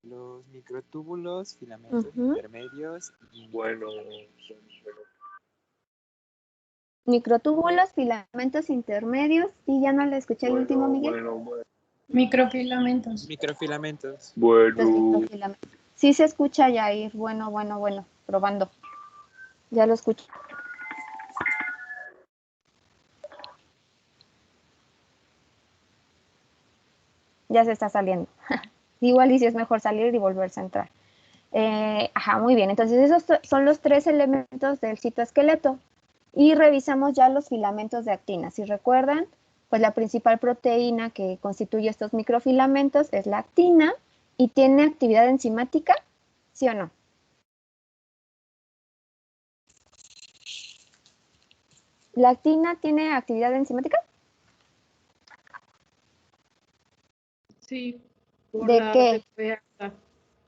Los microtúbulos, filamentos intermedios y... Bueno, microtúbulos, filamentos intermedios, y ya no le escuché el último, Miguel. Microfilamentos. Microfilamentos. Los microfilamentos. Sí se escucha, Yair. Bueno, probando. Ya lo escucho. Ya se está saliendo. Igual y si es mejor salir y volverse a entrar. Muy bien. Entonces esos son los 3 elementos del citoesqueleto. Y revisamos ya los filamentos de actina. Si recuerdan, pues la principal proteína que constituye estos microfilamentos es la actina y tiene actividad enzimática, ¿sí o no? ¿La actina tiene actividad enzimática? Sí. ¿De qué?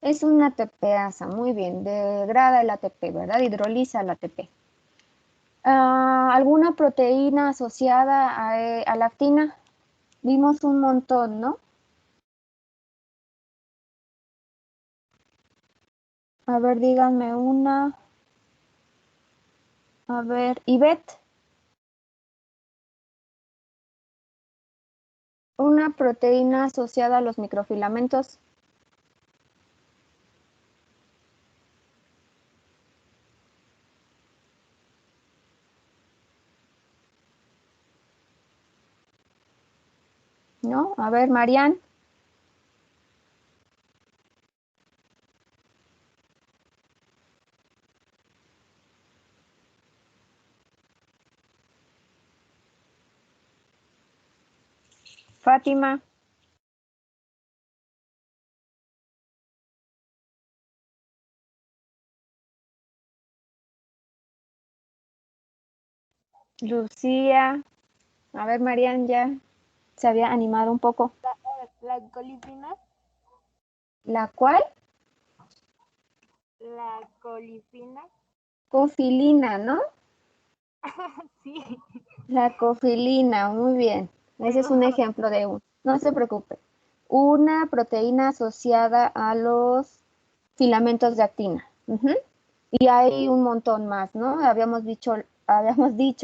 Es una ATPasa, muy bien. Degrada el ATP, ¿verdad? Hidroliza el ATP. ¿Alguna proteína asociada a la actina? Vimos un montón, ¿no? A ver, díganme una. A ver, Ivette. Una proteína asociada a los microfilamentos. ¿No? A ver, Marian. Fátima. Lucía. A ver, Marian ya se había animado un poco. ¿La colifina? ¿La cuál? La colifina. Cofilina, ¿no? Sí. La cofilina, muy bien. Ese es un ejemplo de un. No se preocupe. Una proteína asociada a los filamentos de actina. Y hay un montón más, ¿no? Habíamos dicho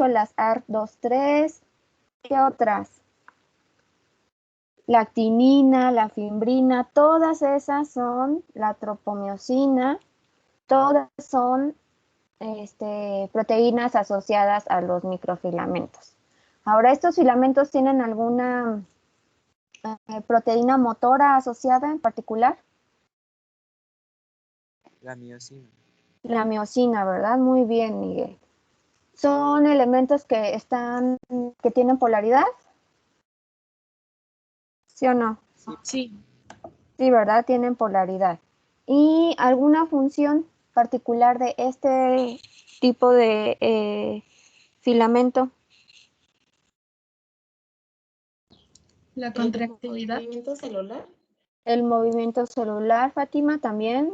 las ART23. ¿Qué otras? La actinina, la fimbrina, todas esas son la tropomiosina, todas son proteínas asociadas a los microfilamentos. Ahora, ¿estos filamentos tienen alguna proteína motora asociada en particular? La miosina. La miosina, ¿verdad? Muy bien, Miguel. ¿Son elementos que tienen polaridad? ¿Sí o no? Sí. Sí, ¿verdad? Tienen polaridad. ¿Y alguna función particular de este tipo de filamento? La contractilidad. ¿El movimiento celular? El movimiento celular, Fátima, también,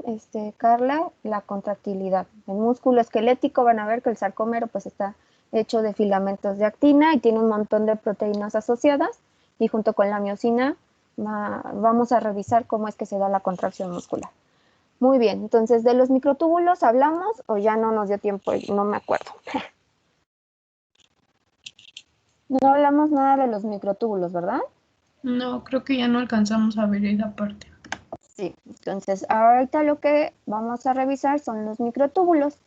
Carla, la contractilidad. El músculo esquelético, van a ver que el sarcómero pues está hecho de filamentos de actina y tiene un montón de proteínas asociadas, y junto con la miosina vamos a revisar cómo es que se da la contracción muscular. Muy bien, entonces, ¿de los microtúbulos hablamos o ya no nos dio tiempo? No me acuerdo. No hablamos nada de los microtúbulos, ¿verdad? No, creo que ya no alcanzamos a ver esa parte. Sí, entonces ahorita lo que vamos a revisar son los microtúbulos.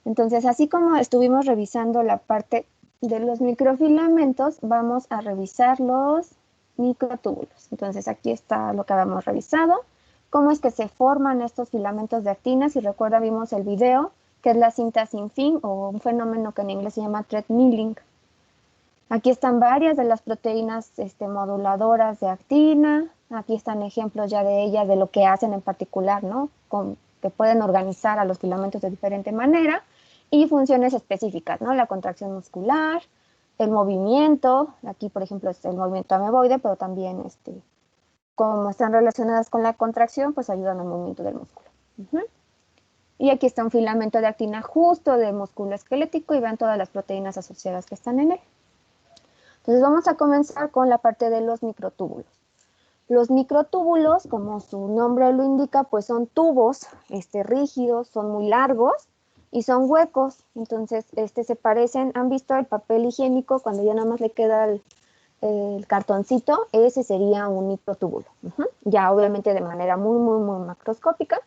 Entonces, así como estuvimos revisando la parte de los microfilamentos, vamos a revisar los microtúbulos. Entonces, aquí está lo que habíamos revisado. Cómo es que se forman estos filamentos de actina. Si recuerda, vimos el video, que es la cinta sin fin, o un fenómeno que en inglés se llama threadmilling. Aquí están varias de las proteínas moduladoras de actina. Aquí están ejemplos ya de ellas, de lo que hacen en particular, ¿no? Que pueden organizar a los filamentos de diferente manera, y funciones específicas, ¿no? La contracción muscular, el movimiento. Aquí, por ejemplo, es el movimiento ameboide, pero también, como están relacionadas con la contracción, pues ayudan al movimiento del músculo. Y aquí está un filamento de actina justo del músculo esquelético, y vean todas las proteínas asociadas que están en él. Entonces vamos a comenzar con la parte de los microtúbulos. Los microtúbulos, como su nombre lo indica, pues son tubos rígidos, son muy largos y son huecos. Entonces, se parecen, ¿han visto el papel higiénico cuando ya nada más le queda el cartoncito? Ese sería un microtúbulo. Ya obviamente de manera muy, muy, muy macroscópica.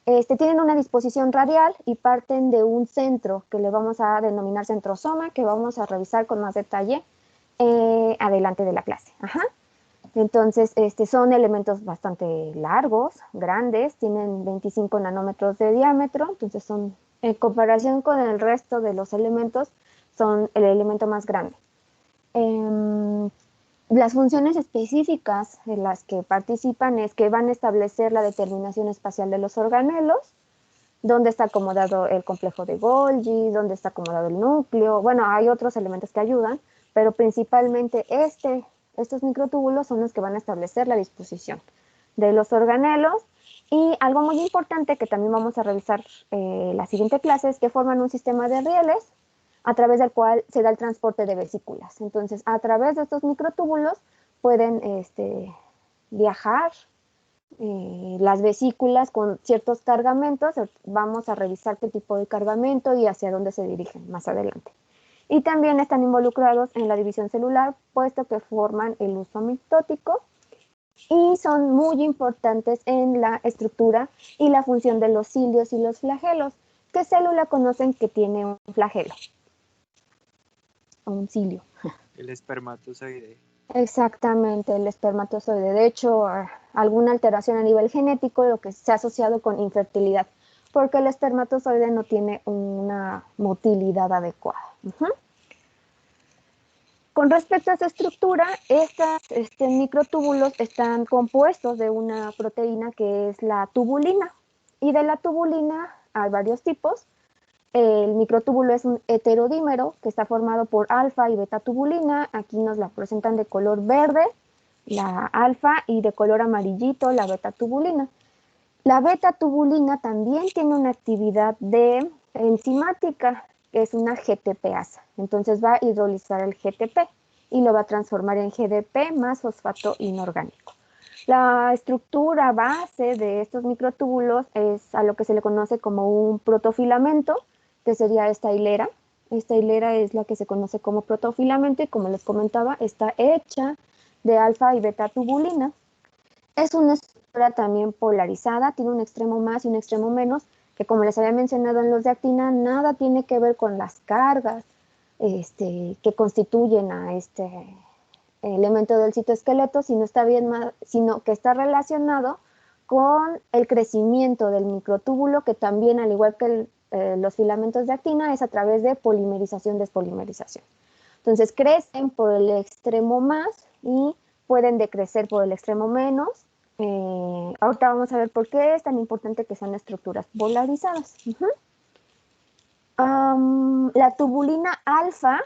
Tienen una disposición radial y parten de un centro que le vamos a denominar centrosoma, que vamos a revisar con más detalle adelante de la clase. Entonces, son elementos bastante largos, grandes, tienen 25 nanómetros de diámetro, entonces son, en comparación con el resto de los elementos, son el elemento más grande. Las funciones específicas de las que participan es que van a establecer la determinación espacial de los organelos, dónde está acomodado el complejo de Golgi, dónde está acomodado el núcleo. Bueno, hay otros elementos que ayudan, pero principalmente estos microtúbulos son los que van a establecer la disposición de los organelos. Y algo muy importante que también vamos a revisar la siguiente clase es que forman un sistema de rieles a través del cual se da el transporte de vesículas. Entonces, a través de estos microtúbulos pueden viajar las vesículas con ciertos cargamentos. Vamos a revisar qué tipo de cargamento y hacia dónde se dirigen más adelante. Y también están involucrados en la división celular, puesto que forman el uso mitótico y son muy importantes en la estructura y la función de los cilios y los flagelos. ¿Qué célula conocen que tiene un flagelo o un cilio? El espermatozoide. Exactamente, el espermatozoide. De hecho, alguna alteración a nivel genético, lo que se ha asociado con infertilidad, porque el espermatozoide no tiene una motilidad adecuada. Con respecto a su estructura, estos microtúbulos están compuestos de una proteína que es la tubulina. Y de la tubulina hay varios tipos. El microtúbulo es un heterodímero que está formado por alfa y beta tubulina. Aquí nos la presentan de color verde, la alfa, y de color amarillito, la beta tubulina. La beta tubulina también tiene una actividad de enzimática, que es una GTPasa. Entonces va a hidrolizar el GTP y lo va a transformar en GDP más fosfato inorgánico. La estructura base de estos microtúbulos es a lo que se le conoce como un protofilamento, que sería esta hilera. Esta hilera es la que se conoce como protofilamento y, como les comentaba, está hecha de alfa y beta tubulina. Es una estructura también polarizada, tiene un extremo más y un extremo menos, que, como les había mencionado en los de actina, nada tiene que ver con las cargas que constituyen a este elemento del citoesqueleto, sino que está relacionado con el crecimiento del microtúbulo, que también, al igual que los filamentos de actina, es a través de polimerización-despolimerización. Entonces crecen por el extremo más y pueden decrecer por el extremo menos. Ahorita vamos a ver por qué es tan importante que sean estructuras polarizadas. La tubulina alfa,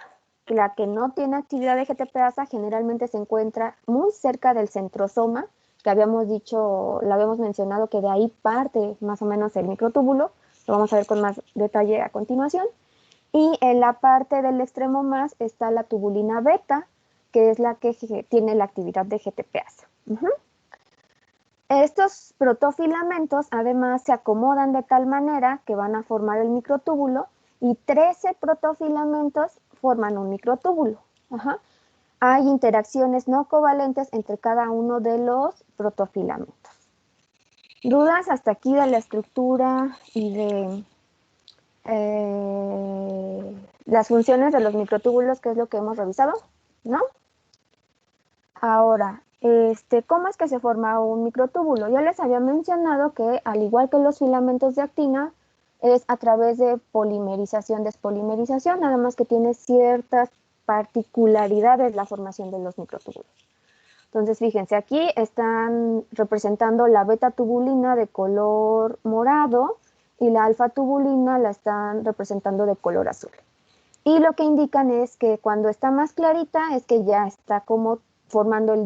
la que no tiene actividad de GTPasa, generalmente se encuentra muy cerca del centrosoma, que lo habíamos mencionado, que de ahí parte más o menos el microtúbulo. Lo vamos a ver con más detalle a continuación. Y en la parte del extremo más está la tubulina beta, que es la que tiene la actividad de GTPasa. Estos protofilamentos además se acomodan de tal manera que van a formar el microtúbulo, y 13 protofilamentos forman un microtúbulo. Hay interacciones no covalentes entre cada uno de los protofilamentos. ¿Dudas hasta aquí de la estructura y de las funciones de los microtúbulos, que es lo que hemos revisado? ¿No? Ahora, ¿cómo es que se forma un microtúbulo? Yo les había mencionado que, al igual que los filamentos de actina, es a través de polimerización-despolimerización, nada más que tiene ciertas particularidades la formación de los microtúbulos. Entonces, fíjense, aquí están representando la beta tubulina de color morado y la alfa tubulina la están representando de color azul. Y lo que indican es que cuando está más clarita es que ya está formando el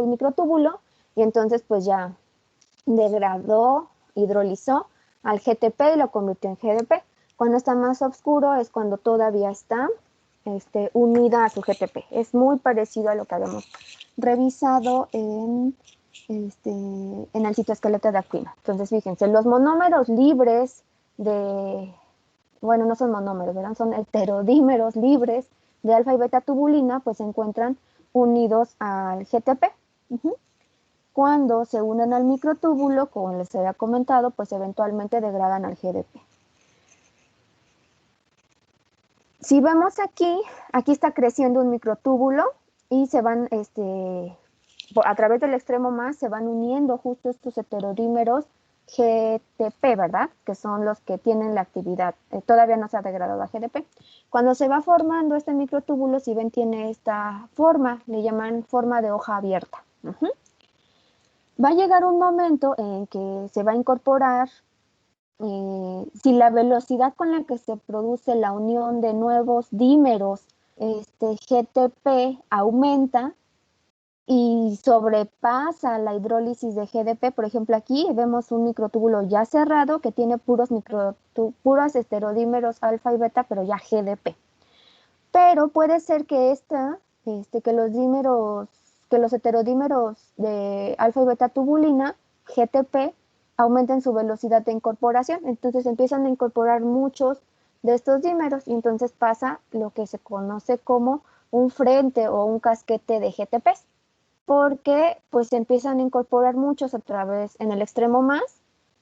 microtúbulo, y entonces pues ya degradó, hidrolizó al GTP y lo convirtió en GDP. Cuando está más oscuro es cuando todavía está unida a su GTP. Es muy parecido a lo que habíamos revisado en el citoesqueleto de Aquino. Entonces, fíjense, los monómeros libres bueno, no son monómeros, ¿verdad? Son heterodímeros libres de alfa y beta tubulina, pues se encuentran unidos al GTP. Cuando se unen al microtúbulo, como les había comentado, pues eventualmente degradan al GDP. Si vemos aquí está creciendo un microtúbulo y se van, a través del extremo más, se van uniendo justo estos heterodímeros GTP, ¿verdad? Que son los que tienen la actividad, todavía no se ha degradado a GDP. Cuando se va formando este microtúbulo, si ven, tiene esta forma, le llaman forma de hoja abierta. Va a llegar un momento en que se va a incorporar, si la velocidad con la que se produce la unión de nuevos dímeros GTP aumenta y sobrepasa la hidrólisis de GDP. Por ejemplo, aquí vemos un microtúbulo ya cerrado que tiene puros heterodímeros alfa y beta, pero ya GDP. Pero puede ser que que los heterodímeros de alfa y beta tubulina, GTP, aumenten su velocidad de incorporación. Entonces empiezan a incorporar muchos de estos dímeros y entonces pasa lo que se conoce como un frente o un casquete de GTPs, porque pues se empiezan a incorporar muchos a través, en el extremo más,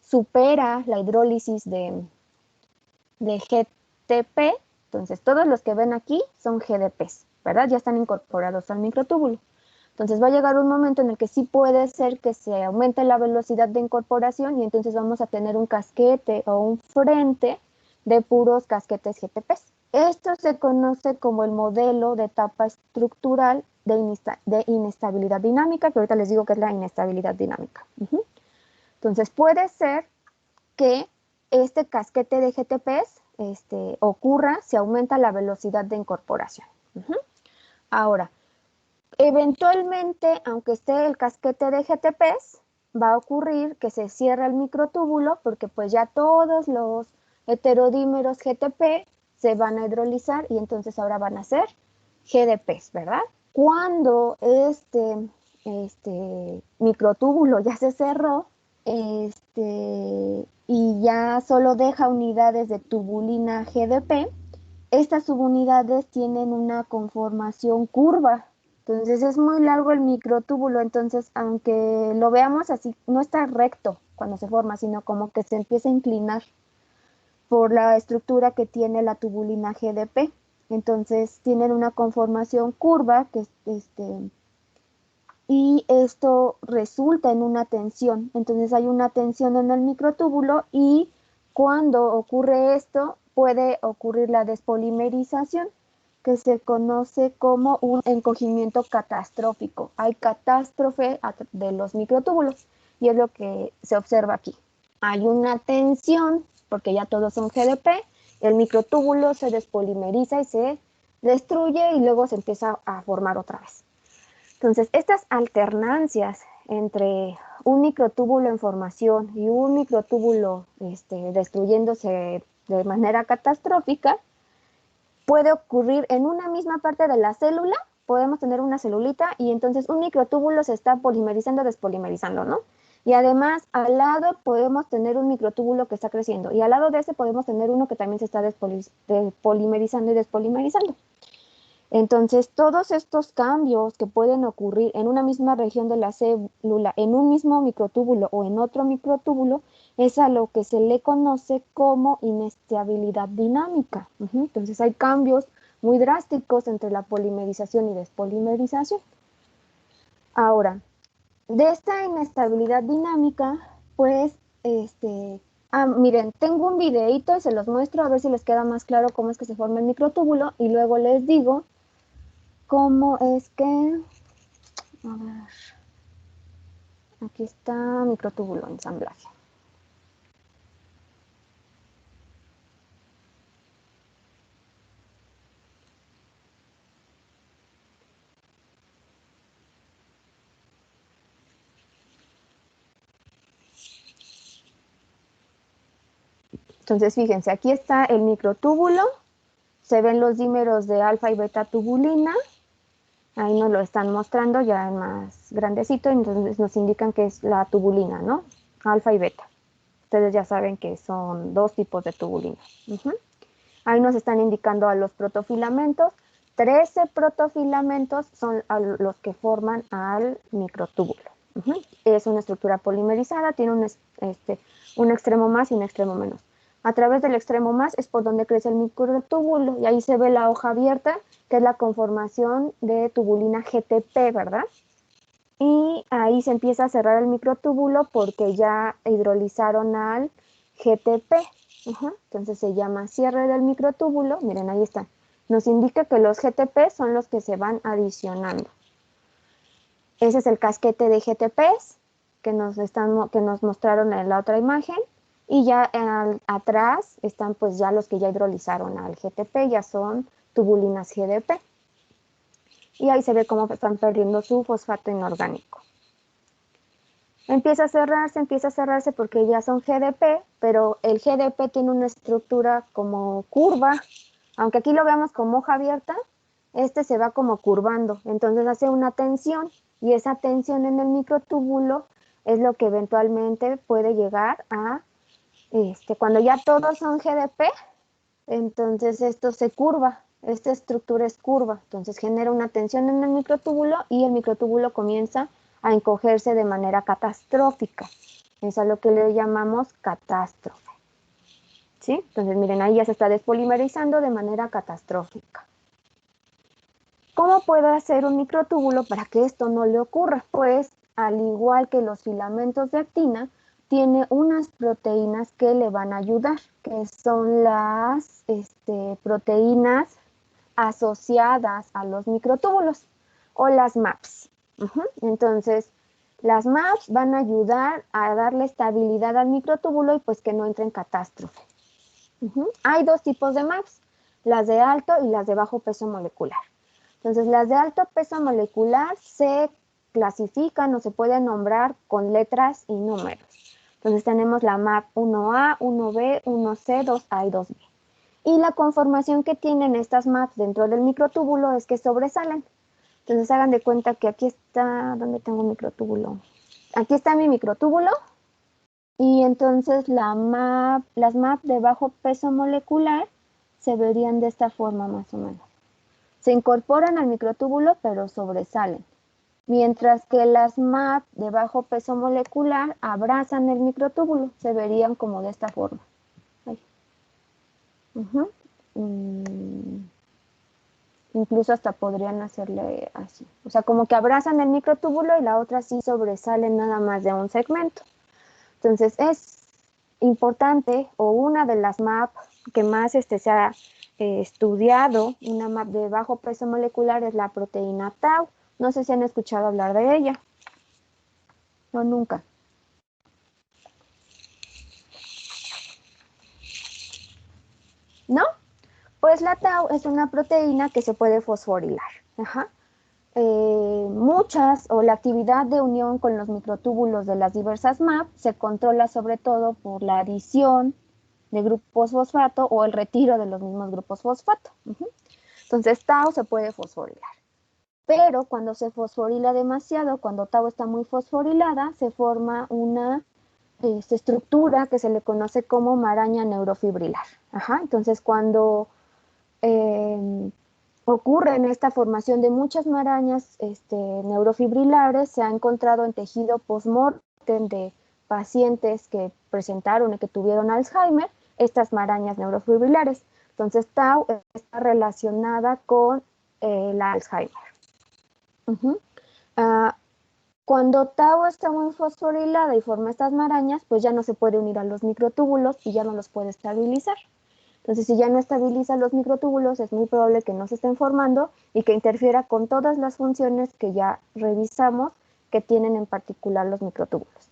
supera la hidrólisis de GTP. Entonces todos los que ven aquí son GDPs, ¿verdad? Ya están incorporados al microtúbulo. Entonces va a llegar un momento en el que sí puede ser que se aumente la velocidad de incorporación y entonces vamos a tener un casquete o un frente de puros casquetes GTPs. Esto se conoce como el modelo de etapa estructural de inestabilidad dinámica, que ahorita les digo que es la inestabilidad dinámica. Entonces puede ser que este casquete de GTPs ocurra si aumenta la velocidad de incorporación. Ahora, eventualmente, aunque esté el casquete de GTPs, va a ocurrir que se cierre el microtúbulo porque pues ya todos los heterodímeros GTP se van a hidrolizar y entonces ahora van a ser GDPs, ¿verdad? Cuando este microtúbulo ya se cerró, y ya solo deja unidades de tubulina GDP, estas subunidades tienen una conformación curva. Entonces es muy largo el microtúbulo, entonces aunque lo veamos así, no está recto cuando se forma, sino como que se empieza a inclinar por la estructura que tiene la tubulina GDP. Entonces tienen una conformación curva y esto resulta en una tensión. Entonces hay una tensión en el microtúbulo y cuando ocurre esto puede ocurrir la despolimerización, que se conoce como un encogimiento catastrófico. Hay catástrofe de los microtúbulos y es lo que se observa aquí. Hay una tensión porque ya todos son GDP, el microtúbulo se despolimeriza y se destruye y luego se empieza a formar otra vez. Entonces, estas alternancias entre un microtúbulo en formación y un microtúbulo destruyéndose de manera catastrófica puede ocurrir en una misma parte de la célula. Podemos tener una celulita y entonces un microtúbulo se está polimerizando, despolimerizando, ¿no? Y además, al lado podemos tener un microtúbulo que está creciendo y al lado de ese podemos tener uno que también se está despolimerizando y despolimerizando. Entonces, todos estos cambios que pueden ocurrir en una misma región de la célula, en un mismo microtúbulo o en otro microtúbulo, es a lo que se le conoce como inestabilidad dinámica. Entonces, hay cambios muy drásticos entre la polimerización y despolimerización. Ahora, de esta inestabilidad dinámica, pues, miren, tengo un videito y se los muestro a ver si les queda más claro cómo es que se forma el microtúbulo y luego les digo cómo es que, a ver, aquí está microtúbulo ensamblaje. Entonces, fíjense, aquí está el microtúbulo se ven los dímeros de alfa y beta tubulina. Ahí nos lo están mostrando ya en más grandecito, entonces nos indican que es la tubulina, ¿no? Alfa y beta. Ustedes ya saben que son dos tipos de tubulina. Ahí nos están indicando a los protofilamentos. 13 protofilamentos son los que forman al microtúbulo. Es una estructura polimerizada, tiene un extremo más y un extremo menos. A través del extremo más es por donde crece el microtúbulo y ahí se ve la hoja abierta, que es la conformación de tubulina GTP, ¿verdad? Y ahí se empieza a cerrar el microtúbulo porque ya hidrolizaron al GTP. Entonces se llama cierre del microtúbulo. Miren, ahí está. Nos indica que los GTP son los que se van adicionando. Ese es el casquete de GTPs que nos mostraron en la otra imagen. Y ya atrás están pues ya los que ya hidrolizaron al GTP, ya son tubulinas GDP. Y ahí se ve cómo están perdiendo su fosfato inorgánico. Empieza a cerrarse porque ya son GDP, pero el GDP tiene una estructura como curva. Aunque aquí lo veamos como hoja abierta, este se va como curvando. Entonces hace una tensión y esa tensión en el microtúbulo es lo que eventualmente puede llegar a, cuando ya todos son GDP, entonces esto se curva. Esta estructura es curva, entonces genera una tensión en el microtúbulo y el microtúbulo comienza a encogerse de manera catastrófica. Es a lo que le llamamos catástrofe. ¿Sí? Entonces, miren, ahí ya se está despolimerizando de manera catastrófica. ¿Cómo puede hacer un microtúbulo para que esto no le ocurra? Pues, al igual que los filamentos de actina, tiene unas proteínas que le van a ayudar, que son las proteínas asociadas a los microtúbulos o las MAPs. Entonces, las MAPs van a ayudar a darle estabilidad al microtúbulo y pues que no entre en catástrofe. Hay dos tipos de MAPs, las de alto y las de bajo peso molecular. Entonces, las de alto peso molecular se clasifican o se pueden nombrar con letras y números. Entonces, tenemos la MAP 1A, 1B, 1C, 2A y 2B. Y la conformación que tienen estas MAPs dentro del microtúbulo es que sobresalen. Entonces hagan de cuenta que aquí está, ¿dónde tengo un microtúbulo? Aquí está mi microtúbulo y entonces las MAP de bajo peso molecular se verían de esta forma más o menos. Se incorporan al microtúbulo pero sobresalen. Mientras que las MAP de bajo peso molecular abrazan el microtúbulo, se verían como de esta forma. Incluso hasta podrían hacerle así. O sea, como que abrazan el microtúbulo y la otra sí sobresale nada más de un segmento. Entonces, es importante, o una de las MAP que más se ha estudiado, una MAP de bajo peso molecular es la proteína Tau. No sé si han escuchado hablar de ella. No, nunca. ¿No? Pues la Tau es una proteína que se puede fosforilar. Muchas o la actividad de unión con los microtúbulos de las diversas MAP se controla sobre todo por la adición de grupos fosfato o el retiro de los mismos grupos fosfato. Entonces Tau se puede fosforilar. Pero cuando se fosforila demasiado, cuando Tau está muy fosforilada, se forma una estructura que se le conoce como maraña neurofibrilar. Entonces cuando ocurre en esta formación de muchas marañas neurofibrilares, se ha encontrado en tejido post-mortem de pacientes que presentaron y que tuvieron Alzheimer, estas marañas neurofibrilares. Entonces, Tau está relacionada con el Alzheimer. Cuando Tau está muy fosforilada y forma estas marañas, pues ya no se puede unir a los microtúbulos y ya no los puede estabilizar. Entonces, si ya no estabiliza los microtúbulos, es muy probable que no se estén formando y que interfiera con todas las funciones que ya revisamos que tienen en particular los microtúbulos.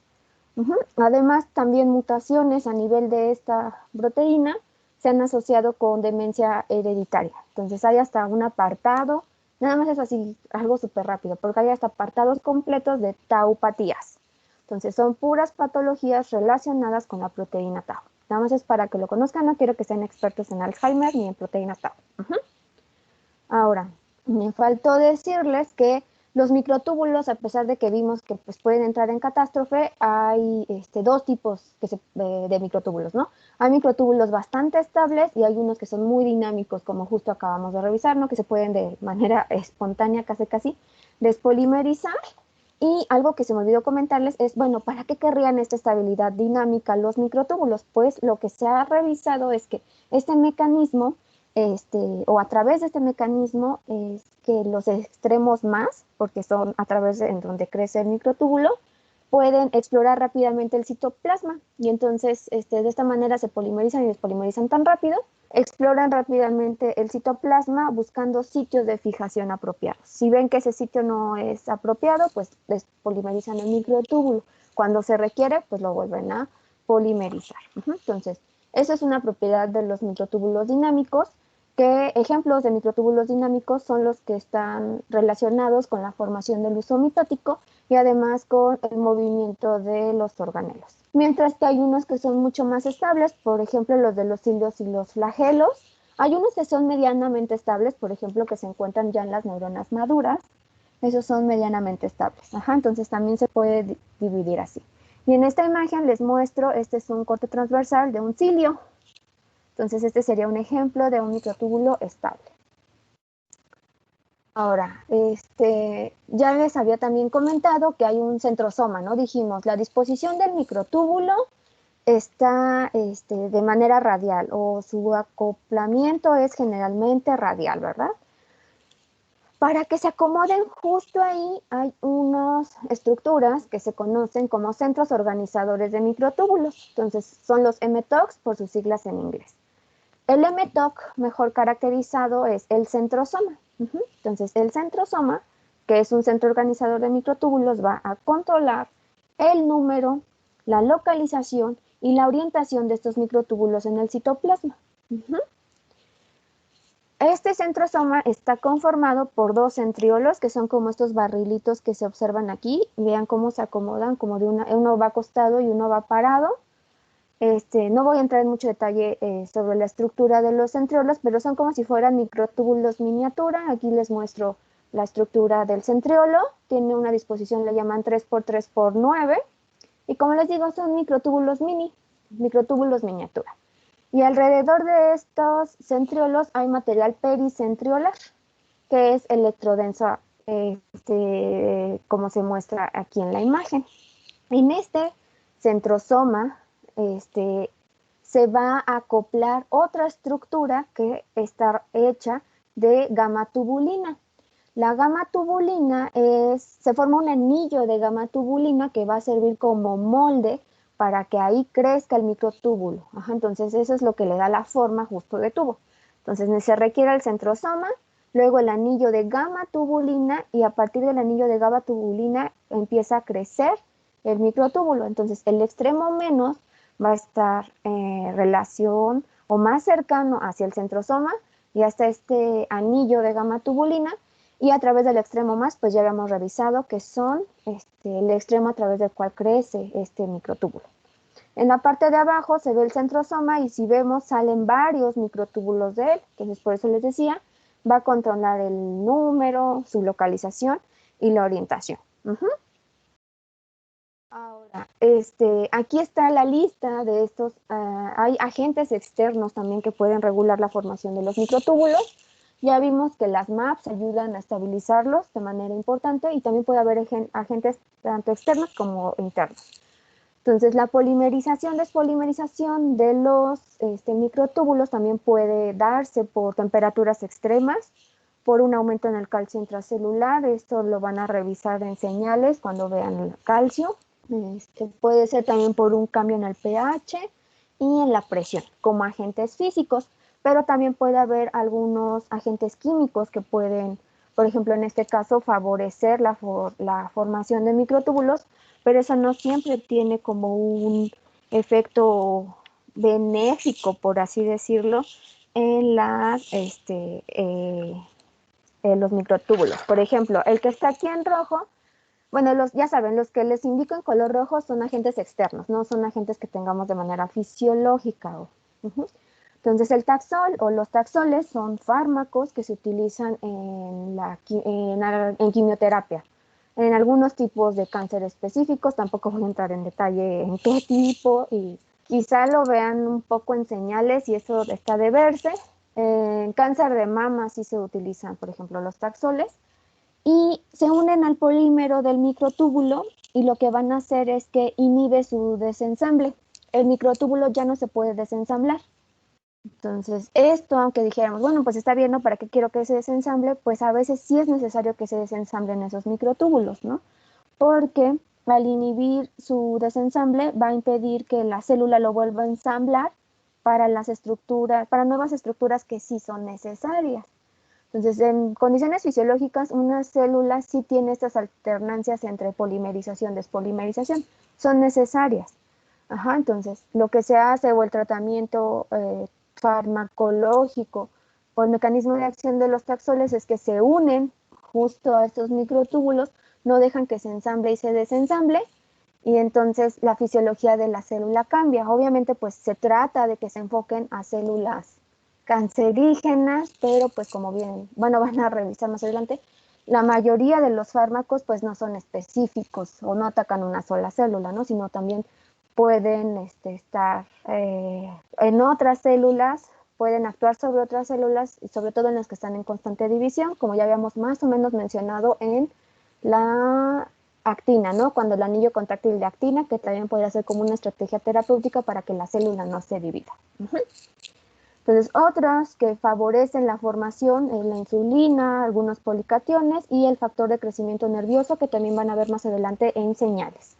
Además, también mutaciones a nivel de esta proteína se han asociado con demencia hereditaria. Entonces, hay hasta un apartado, nada más es así, algo súper rápido, porque hay hasta apartados completos de taupatías. Entonces, son puras patologías relacionadas con la proteína Tau. Nada más es para que lo conozcan, no quiero que sean expertos en Alzheimer ni en proteínas tau. Ahora, me faltó decirles que los microtúbulos, a pesar de que vimos que pues, pueden entrar en catástrofe, hay dos tipos de microtúbulos, ¿no? Hay microtúbulos bastante estables y hay unos que son muy dinámicos, como justo acabamos de revisar, ¿no? Que se pueden de manera espontánea, casi, despolimerizar. Y algo que se me olvidó comentarles es, bueno, ¿para qué querrían esta estabilidad dinámica los microtúbulos? Pues lo que se ha revisado es que este mecanismo, o a través de este mecanismo, es que los extremos más, porque son a través de en donde crece el microtúbulo, pueden explorar rápidamente el citoplasma y entonces de esta manera se polimerizan y despolimerizan tan rápido, exploran rápidamente el citoplasma buscando sitios de fijación apropiados. Si ven que ese sitio no es apropiado, pues despolimerizan el microtúbulo. Cuando se requiere, pues lo vuelven a polimerizar. Entonces, esa es una propiedad de los microtúbulos dinámicos, que ejemplos de microtúbulos dinámicos son los que están relacionados con la formación del uso mitótico y además con el movimiento de los organelos. Mientras que hay unos que son mucho más estables, por ejemplo los de los cilios y los flagelos. Hay unos que son medianamente estables, por ejemplo que se encuentran ya en las neuronas maduras. Esos son medianamente estables. Entonces también se puede dividir así. Y en esta imagen les muestro, este es un corte transversal de un cilio. Entonces, este sería un ejemplo de un microtúbulo estable. Ahora, ya les había también comentado que hay un centrosoma, ¿no? Dijimos, la disposición del microtúbulo está de manera radial o su acoplamiento es generalmente radial, ¿verdad? Para que se acomoden justo ahí hay unas estructuras que se conocen como centros organizadores de microtúbulos. Entonces, son los mTOCs por sus siglas en inglés. El mTOC mejor caracterizado es el centrosoma. Entonces, el centrosoma, que es un centro organizador de microtúbulos, va a controlar el número, la localización y la orientación de estos microtúbulos en el citoplasma. Este centrosoma está conformado por dos centriolos, que son como estos barrilitos que se observan aquí. Vean cómo se acomodan, como uno va acostado y uno va parado. No voy a entrar en mucho detalle sobre la estructura de los centriolos, pero son como si fueran microtúbulos miniatura. Aquí les muestro la estructura del centriolo. Tiene una disposición, le llaman 3×3×9. Y como les digo, son microtúbulos microtúbulos miniatura. Y alrededor de estos centriolos hay material pericentriolar, que es electrodenso, como se muestra aquí en la imagen. En este centrosoma, se va a acoplar otra estructura que está hecha de gamatubulina. La gamatubulina se forma un anillo de gamatubulina que va a servir como molde para que ahí crezca el microtúbulo. Entonces eso es lo que le da la forma justo de tubo. Entonces se requiere el centrosoma, luego el anillo de gamatubulina y a partir del anillo de gamatubulina empieza a crecer el microtúbulo. Entonces el extremo menos va a estar en relación o más cercano hacia el centrosoma y hasta este anillo de gamatubulina, y a través del extremo más, pues ya habíamos revisado que son el extremo a través del cual crece este microtúbulo. En la parte de abajo se ve el centrosoma y si vemos salen varios microtúbulos de él, entonces por eso les decía, va a controlar el número, su localización y la orientación. Ahora, aquí está la lista de estos, hay agentes externos también que pueden regular la formación de los microtúbulos. Ya vimos que las MAPs ayudan a estabilizarlos de manera importante y también puede haber agentes tanto externos como internos. Entonces, la polimerización, despolimerización de los microtúbulos también puede darse por temperaturas extremas, por un aumento en el calcio intracelular. Esto lo van a revisar en señales cuando vean el calcio. Puede ser también por un cambio en el pH y en la presión, como agentes físicos, pero también puede haber algunos agentes químicos que pueden, por ejemplo, en este caso, favorecer la formación de microtúbulos, pero eso no siempre tiene como un efecto benéfico, por así decirlo, en los microtúbulos. Por ejemplo, el que está aquí en rojo, bueno, ya saben, los que les indico en color rojo son agentes externos, no son agentes que tengamos de manera fisiológica. Entonces, el taxol o los taxoles son fármacos que se utilizan en quimioterapia. En algunos tipos de cáncer específicos, tampoco voy a entrar en detalle en qué tipo, y quizá lo vean un poco en señales y eso está de verse. En cáncer de mama sí se utilizan, por ejemplo, los taxoles, y se unen al polímero del microtúbulo y lo que van a hacer es que inhibe su desensamble. El microtúbulo ya no se puede desensamblar. Entonces, esto, aunque dijéramos, bueno, pues está bien, ¿no? ¿Para qué quiero que se desensamble? Pues a veces sí es necesario que se desensamblen esos microtúbulos, ¿no? Porque al inhibir su desensamble va a impedir que la célula lo vuelva a ensamblar para nuevas estructuras que sí son necesarias. Entonces, en condiciones fisiológicas, una célula sí tiene estas alternancias entre polimerización y despolimerización. Son necesarias. Entonces, lo que se hace o el tratamiento farmacológico o el mecanismo de acción de los taxoles es que se unen justo a estos microtúbulos, no dejan que se ensamble y se desensamble, y entonces la fisiología de la célula cambia. Obviamente, pues se trata de que se enfoquen a células cancerígenas, pero pues como bien, bueno, van a revisar más adelante, la mayoría de los fármacos pues no son específicos o no atacan una sola célula, ¿no? Sino también pueden estar en otras células, pueden actuar sobre otras células y sobre todo en las que están en constante división, como ya habíamos más o menos mencionado en la actina, ¿no? Cuando el anillo contráctil de actina, que también puede ser como una estrategia terapéutica para que la célula no se divida. Entonces, otras que favorecen la formación es la insulina, algunos policationes y el factor de crecimiento nervioso, que también van a ver más adelante en señales.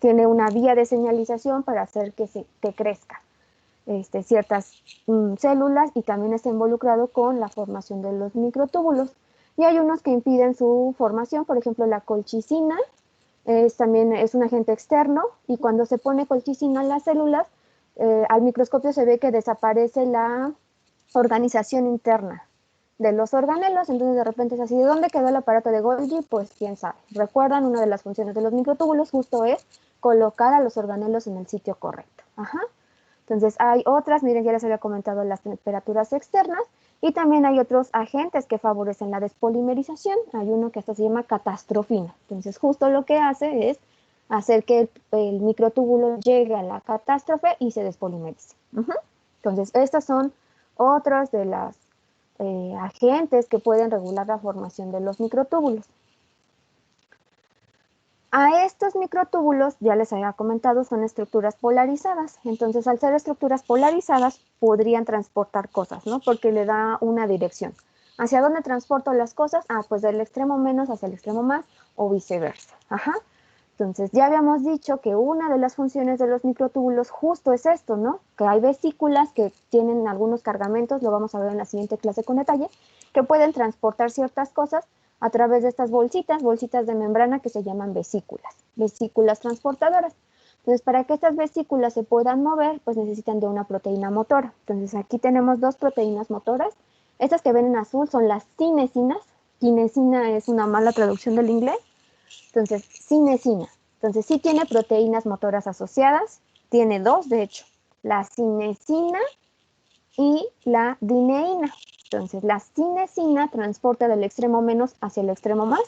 Tiene una vía de señalización para hacer que crezca ciertas células, y también está involucrado con la formación de los microtúbulos. Y hay unos que impiden su formación, por ejemplo, la colchicina también es un agente externo, y cuando se pone colchicina en las células, al microscopio se ve que desaparece la organización interna de los organelos. Entonces de repente es así, ¿de dónde quedó el aparato de Golgi? Pues quién sabe. Recuerdan, una de las funciones de los microtúbulos justo es colocar a los organelos en el sitio correcto. Entonces hay otras, miren, ya les había comentado las temperaturas externas, y también hay otros agentes que favorecen la despolimerización. Hay uno que hasta se llama catastrofina. Entonces justo lo que hace es hacer que el microtúbulo llegue a la catástrofe y se despolimerice. Entonces, estas son otras de las agentes que pueden regular la formación de los microtúbulos. A estos microtúbulos, ya les había comentado, son estructuras polarizadas. Entonces, al ser estructuras polarizadas, podrían transportar cosas, ¿no? Porque le da una dirección. ¿Hacia dónde transporto las cosas? Pues del extremo menos hacia el extremo más, o viceversa. Entonces, ya habíamos dicho que una de las funciones de los microtúbulos justo es esto, ¿no? Que hay vesículas que tienen algunos cargamentos, lo vamos a ver en la siguiente clase con detalle, que pueden transportar ciertas cosas a través de estas bolsitas de membrana que se llaman vesículas transportadoras. Entonces, para que estas vesículas se puedan mover, pues necesitan de una proteína motora. Entonces, aquí tenemos dos proteínas motoras. Estas que ven en azul son las cinesinas. Cinesina es una mala traducción del inglés. Entonces, cinesina. Entonces, sí tiene proteínas motoras asociadas. Tiene dos, de hecho. La cinesina y la dineína. Entonces, la cinesina transporta del extremo menos hacia el extremo más,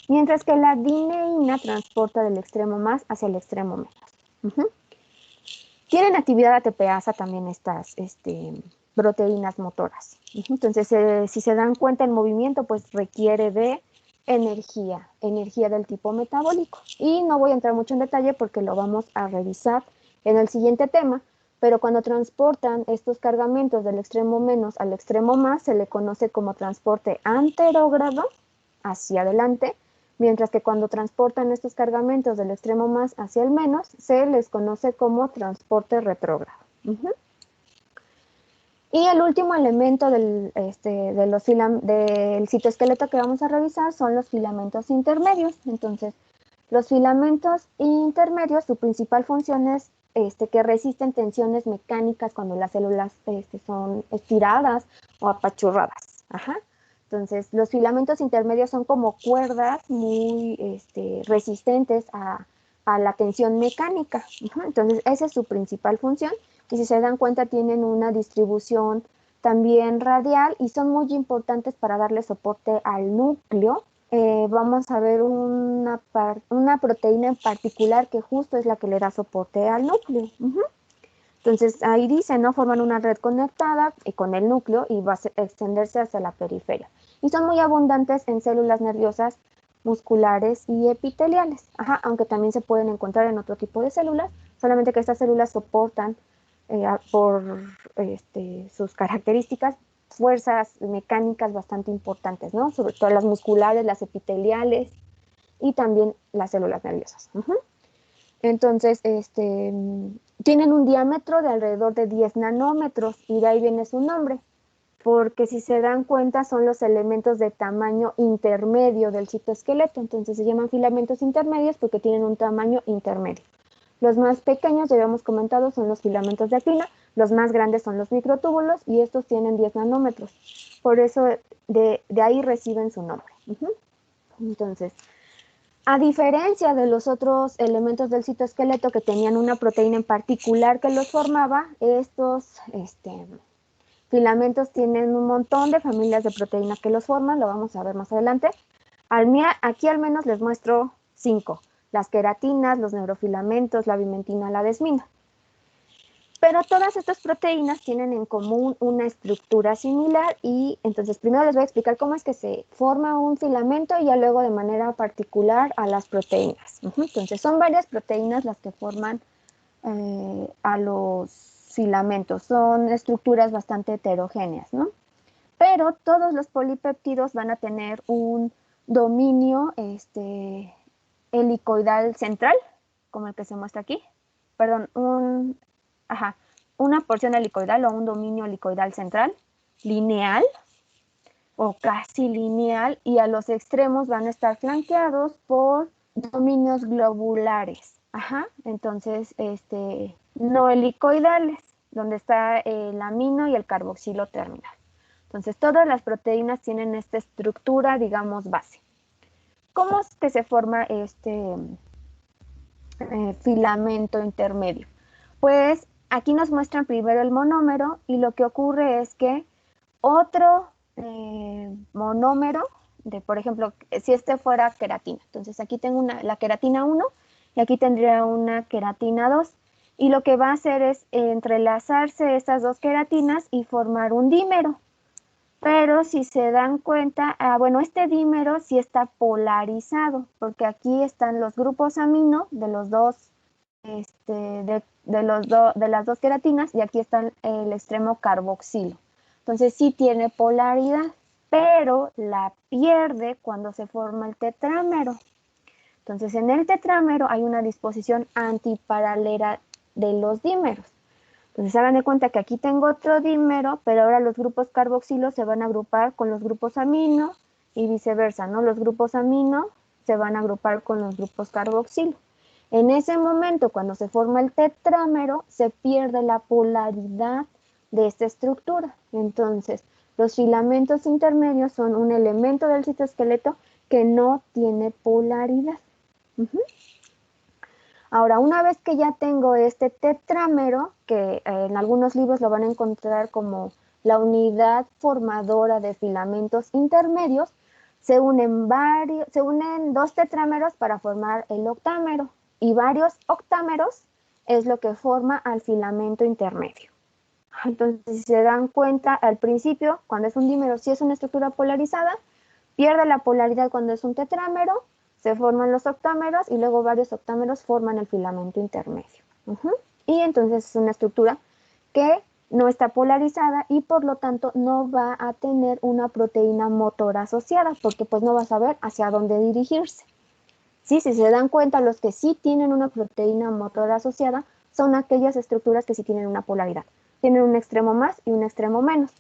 mientras que la dineína transporta del extremo más hacia el extremo menos. Tienen actividad ATPasa también estas proteínas motoras. Entonces, si se dan cuenta, el movimiento pues requiere de energía del tipo metabólico. Y no voy a entrar mucho en detalle porque lo vamos a revisar en el siguiente tema, pero cuando transportan estos cargamentos del extremo menos al extremo más, se le conoce como transporte anterógrado hacia adelante, mientras que cuando transportan estos cargamentos del extremo más hacia el menos, se les conoce como transporte retrógrado. Y el último elemento del citoesqueleto que vamos a revisar son los filamentos intermedios. Entonces, los filamentos intermedios, su principal función es que resisten tensiones mecánicas cuando las células son estiradas o apachurradas. Entonces, los filamentos intermedios son como cuerdas muy resistentes a la tensión mecánica. Entonces, esa es su principal función. Y si se dan cuenta, tienen una distribución también radial y son muy importantes para darle soporte al núcleo. Vamos a ver una proteína en particular que justo es la que le da soporte al núcleo. Entonces, ahí dice, ¿no? Forman una red conectada con el núcleo y va a extenderse hacia la periferia. Y son muy abundantes en células nerviosas, musculares y epiteliales. Aunque también se pueden encontrar en otro tipo de células, solamente que estas células soportan por sus características fuerzas mecánicas bastante importantes, ¿no? Sobre todo las musculares, las epiteliales y también las células nerviosas. Entonces, tienen un diámetro de alrededor de 10 nanómetros y de ahí viene su nombre, porque si se dan cuenta son los elementos de tamaño intermedio del citoesqueleto, entonces se llaman filamentos intermedios porque tienen un tamaño intermedio. Los más pequeños, ya habíamos comentado, son los filamentos de actina, los más grandes son los microtúbulos y estos tienen 10 nanómetros, por eso de ahí reciben su nombre. Entonces, a diferencia de los otros elementos del citoesqueleto que tenían una proteína en particular que los formaba, estos filamentos tienen un montón de familias de proteínas que los forman, lo vamos a ver más adelante. Aquí al menos les muestro 5, las queratinas, los neurofilamentos, la bimentina, la desmina. Pero todas estas proteínas tienen en común una estructura similar y entonces primero les voy a explicar cómo es que se forma un filamento y ya luego de manera particular a las proteínas. Entonces son varias proteínas las que forman a los filamentos, son estructuras bastante heterogéneas, ¿no? Pero todos los polipéptidos van a tener un dominio helicoidal central, como el que se muestra aquí, perdón, una porción helicoidal o un dominio helicoidal central, lineal o casi lineal, y a los extremos van a estar flanqueados por dominios globulares. Entonces, no helicoidales, donde está el amino y el carboxilo terminal. Entonces, todas las proteínas tienen esta estructura, digamos, base. ¿Cómo es que se forma este filamento intermedio? Pues aquí nos muestran primero el monómero y lo que ocurre es que otro monómero, por ejemplo, si este fuera queratina, entonces aquí tengo la queratina 1 y aquí tendría una queratina 2 y lo que va a hacer es entrelazarse estas dos queratinas y formar un dímero. Pero si se dan cuenta, bueno, este dímero sí está polarizado, porque aquí están los grupos amino de los dos, de las dos queratinas, y aquí está el extremo carboxilo. Entonces sí tiene polaridad, pero la pierde cuando se forma el tetrámero. Entonces en el tetrámero hay una disposición antiparalela de los dímeros. Entonces hagan de cuenta que aquí tengo otro dímero, pero ahora los grupos carboxilos se van a agrupar con los grupos amino y viceversa, ¿no? Los grupos amino se van a agrupar con los grupos carboxilo. En ese momento, cuando se forma el tetrámero, se pierde la polaridad de esta estructura. Entonces, los filamentos intermedios son un elemento del citoesqueleto que no tiene polaridad. Ahora, una vez que ya tengo este tetrámero, que en algunos libros lo van a encontrar como la unidad formadora de filamentos intermedios, se unen dos tetrámeros para formar el octámero y varios octámeros es lo que forma al filamento intermedio. Entonces, si se dan cuenta, al principio, cuando es un dímero, sí es una estructura polarizada, pierde la polaridad cuando es un tetrámero, se forman los octámeros y luego varios octámeros forman el filamento intermedio. Y entonces es una estructura que no está polarizada y por lo tanto no va a tener una proteína motora asociada porque pues no va a saber hacia dónde dirigirse. Sí, si se dan cuenta, los que sí tienen una proteína motora asociada son aquellas estructuras que sí tienen una polaridad. Tienen un extremo más y un extremo menos.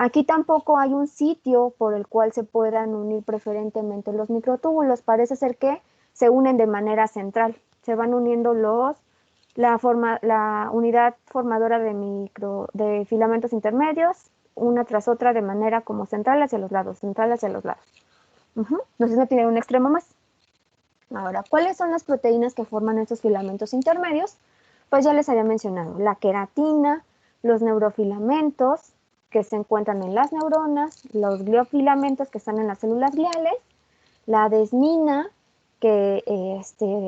Aquí tampoco hay un sitio por el cual se puedan unir preferentemente los microtúbulos. Parece ser que se unen de manera central. Se van uniendo la unidad formadora de filamentos intermedios una tras otra de manera como central hacia los lados, central hacia los lados. Entonces no tiene un extremo más. Ahora, ¿cuáles son las proteínas que forman estos filamentos intermedios? Pues ya les había mencionado, la queratina, los neurofilamentos que se encuentran en las neuronas, los gliofilamentos que están en las células gliales, la desmina, que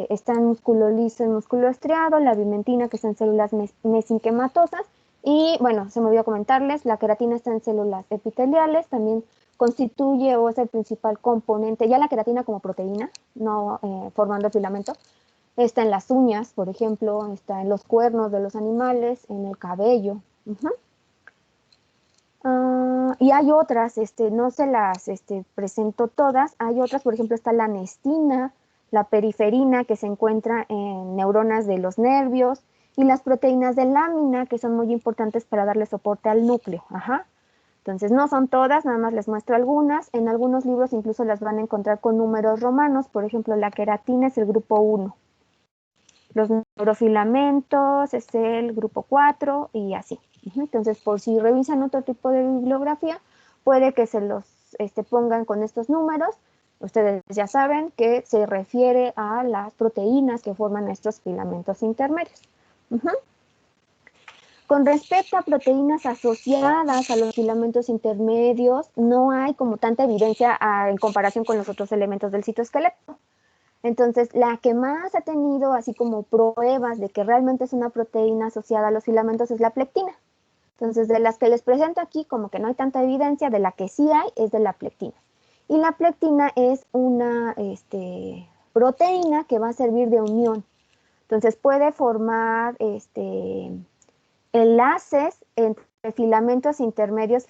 está en músculo liso y músculo estriado, la bimentina, que está en células mesenquimatosas, y bueno, se me olvidó comentarles, la queratina está en células epiteliales, también constituye o es el principal componente, ya la queratina como proteína, no formando el filamento, está en las uñas, por ejemplo, está en los cuernos de los animales, en el cabello. Y hay otras, no se las presento todas, hay otras, por ejemplo, está la anestina, la periferina, que se encuentra en neuronas de los nervios, y las proteínas de lámina, que son muy importantes para darle soporte al núcleo. Entonces, no son todas, nada más les muestro algunas. En algunos libros incluso las van a encontrar con números romanos, por ejemplo, la queratina es el grupo 1. Los neurofilamentos es el grupo 4 y así. Entonces, por si revisan otro tipo de bibliografía, puede que se los pongan con estos números. Ustedes ya saben que se refiere a las proteínas que forman estos filamentos intermedios. Con respecto a proteínas asociadas a los filamentos intermedios, no hay como tanta evidencia en comparación con los otros elementos del citoesqueleto. Entonces, la que más ha tenido así como pruebas de que realmente es una proteína asociada a los filamentos es la plectina. Entonces, de las que les presento aquí, como que no hay tanta evidencia, de la que sí hay es de la plectina. Y la plectina es una proteína que va a servir de unión. Entonces, puede formar enlaces entre filamentos intermedios.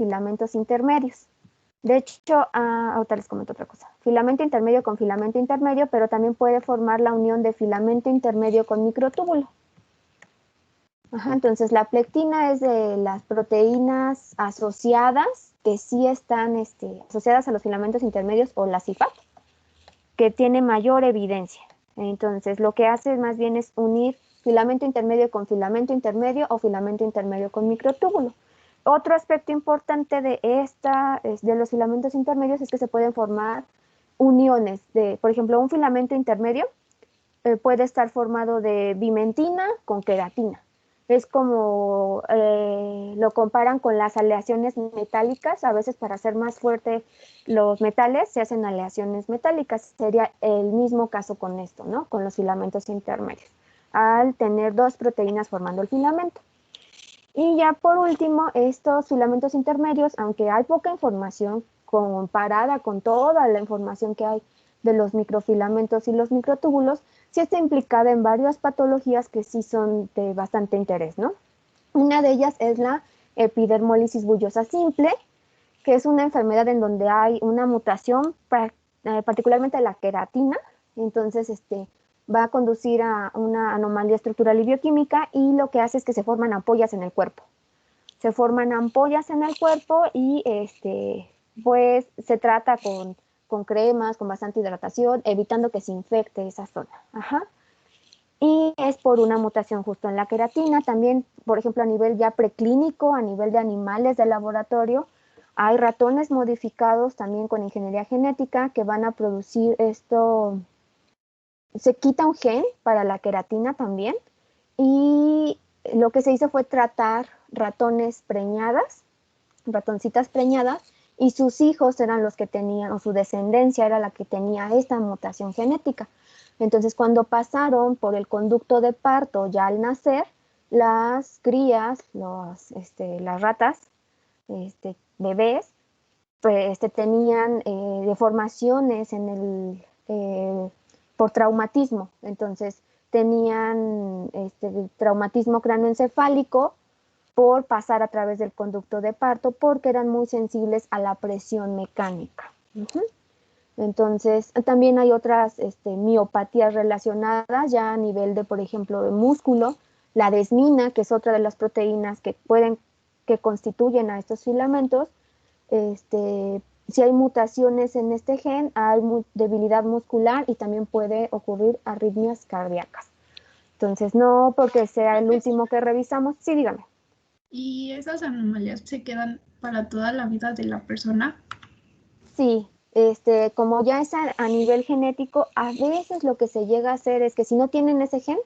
De hecho, ahorita les comento otra cosa. Filamento intermedio con filamento intermedio, pero también puede formar la unión de filamento intermedio con microtúbulo. Entonces, la plectina es de las proteínas asociadas, que sí están asociadas a los filamentos intermedios o la CIFAP, que tiene mayor evidencia. Entonces, lo que hace más bien es unir filamento intermedio con filamento intermedio o filamento intermedio con microtúbulo. Otro aspecto importante de los filamentos intermedios es que se pueden formar uniones por ejemplo, un filamento intermedio puede estar formado de bimentina con queratina. Es como lo comparan con las aleaciones metálicas. A veces para hacer más fuerte los metales se hacen aleaciones metálicas. Sería el mismo caso con esto, ¿no? Con los filamentos intermedios, al tener dos proteínas formando el filamento. Y ya por último, estos filamentos intermedios, aunque hay poca información comparada con toda la información que hay de los microfilamentos y los microtúbulos, sí está implicada en varias patologías que sí son de bastante interés, ¿no? Una de ellas es la epidermólisis bullosa simple, que es una enfermedad en donde hay una mutación, particularmente de la queratina. Entonces, va a conducir a una anomalía estructural y bioquímica, y lo que hace es que se forman ampollas en el cuerpo. Se forman ampollas en el cuerpo y pues se trata con cremas, con bastante hidratación, evitando que se infecte esa zona. Y es por una mutación justo en la queratina. También, por ejemplo, a nivel ya preclínico, a nivel de animales de laboratorio, hay ratones modificados también con ingeniería genética que van a producir esto. Se quita un gen para la queratina también, y lo que se hizo fue tratar ratones preñadas, ratoncitas preñadas, y sus hijos eran los que tenían, o su descendencia era la que tenía esta mutación genética. Entonces, cuando pasaron por el conducto de parto ya al nacer, las crías, las ratas, bebés, pues, tenían deformaciones en por traumatismo. Entonces, tenían traumatismo cráneoencefálico por pasar a través del conducto de parto, porque eran muy sensibles a la presión mecánica. Entonces, también hay otras miopatías relacionadas ya a nivel de, por ejemplo, de músculo, la desmina, que es otra de las proteínas que constituyen a estos filamentos. Si hay mutaciones en este gen, hay debilidad muscular y también puede ocurrir arritmias cardíacas. Entonces, no porque sea el último que revisamos. Sí, dígame. ¿Y esas anomalías se quedan para toda la vida de la persona. Sí, como ya es a nivel genético, a veces lo que se llega a hacer es que si no tienen ese gen,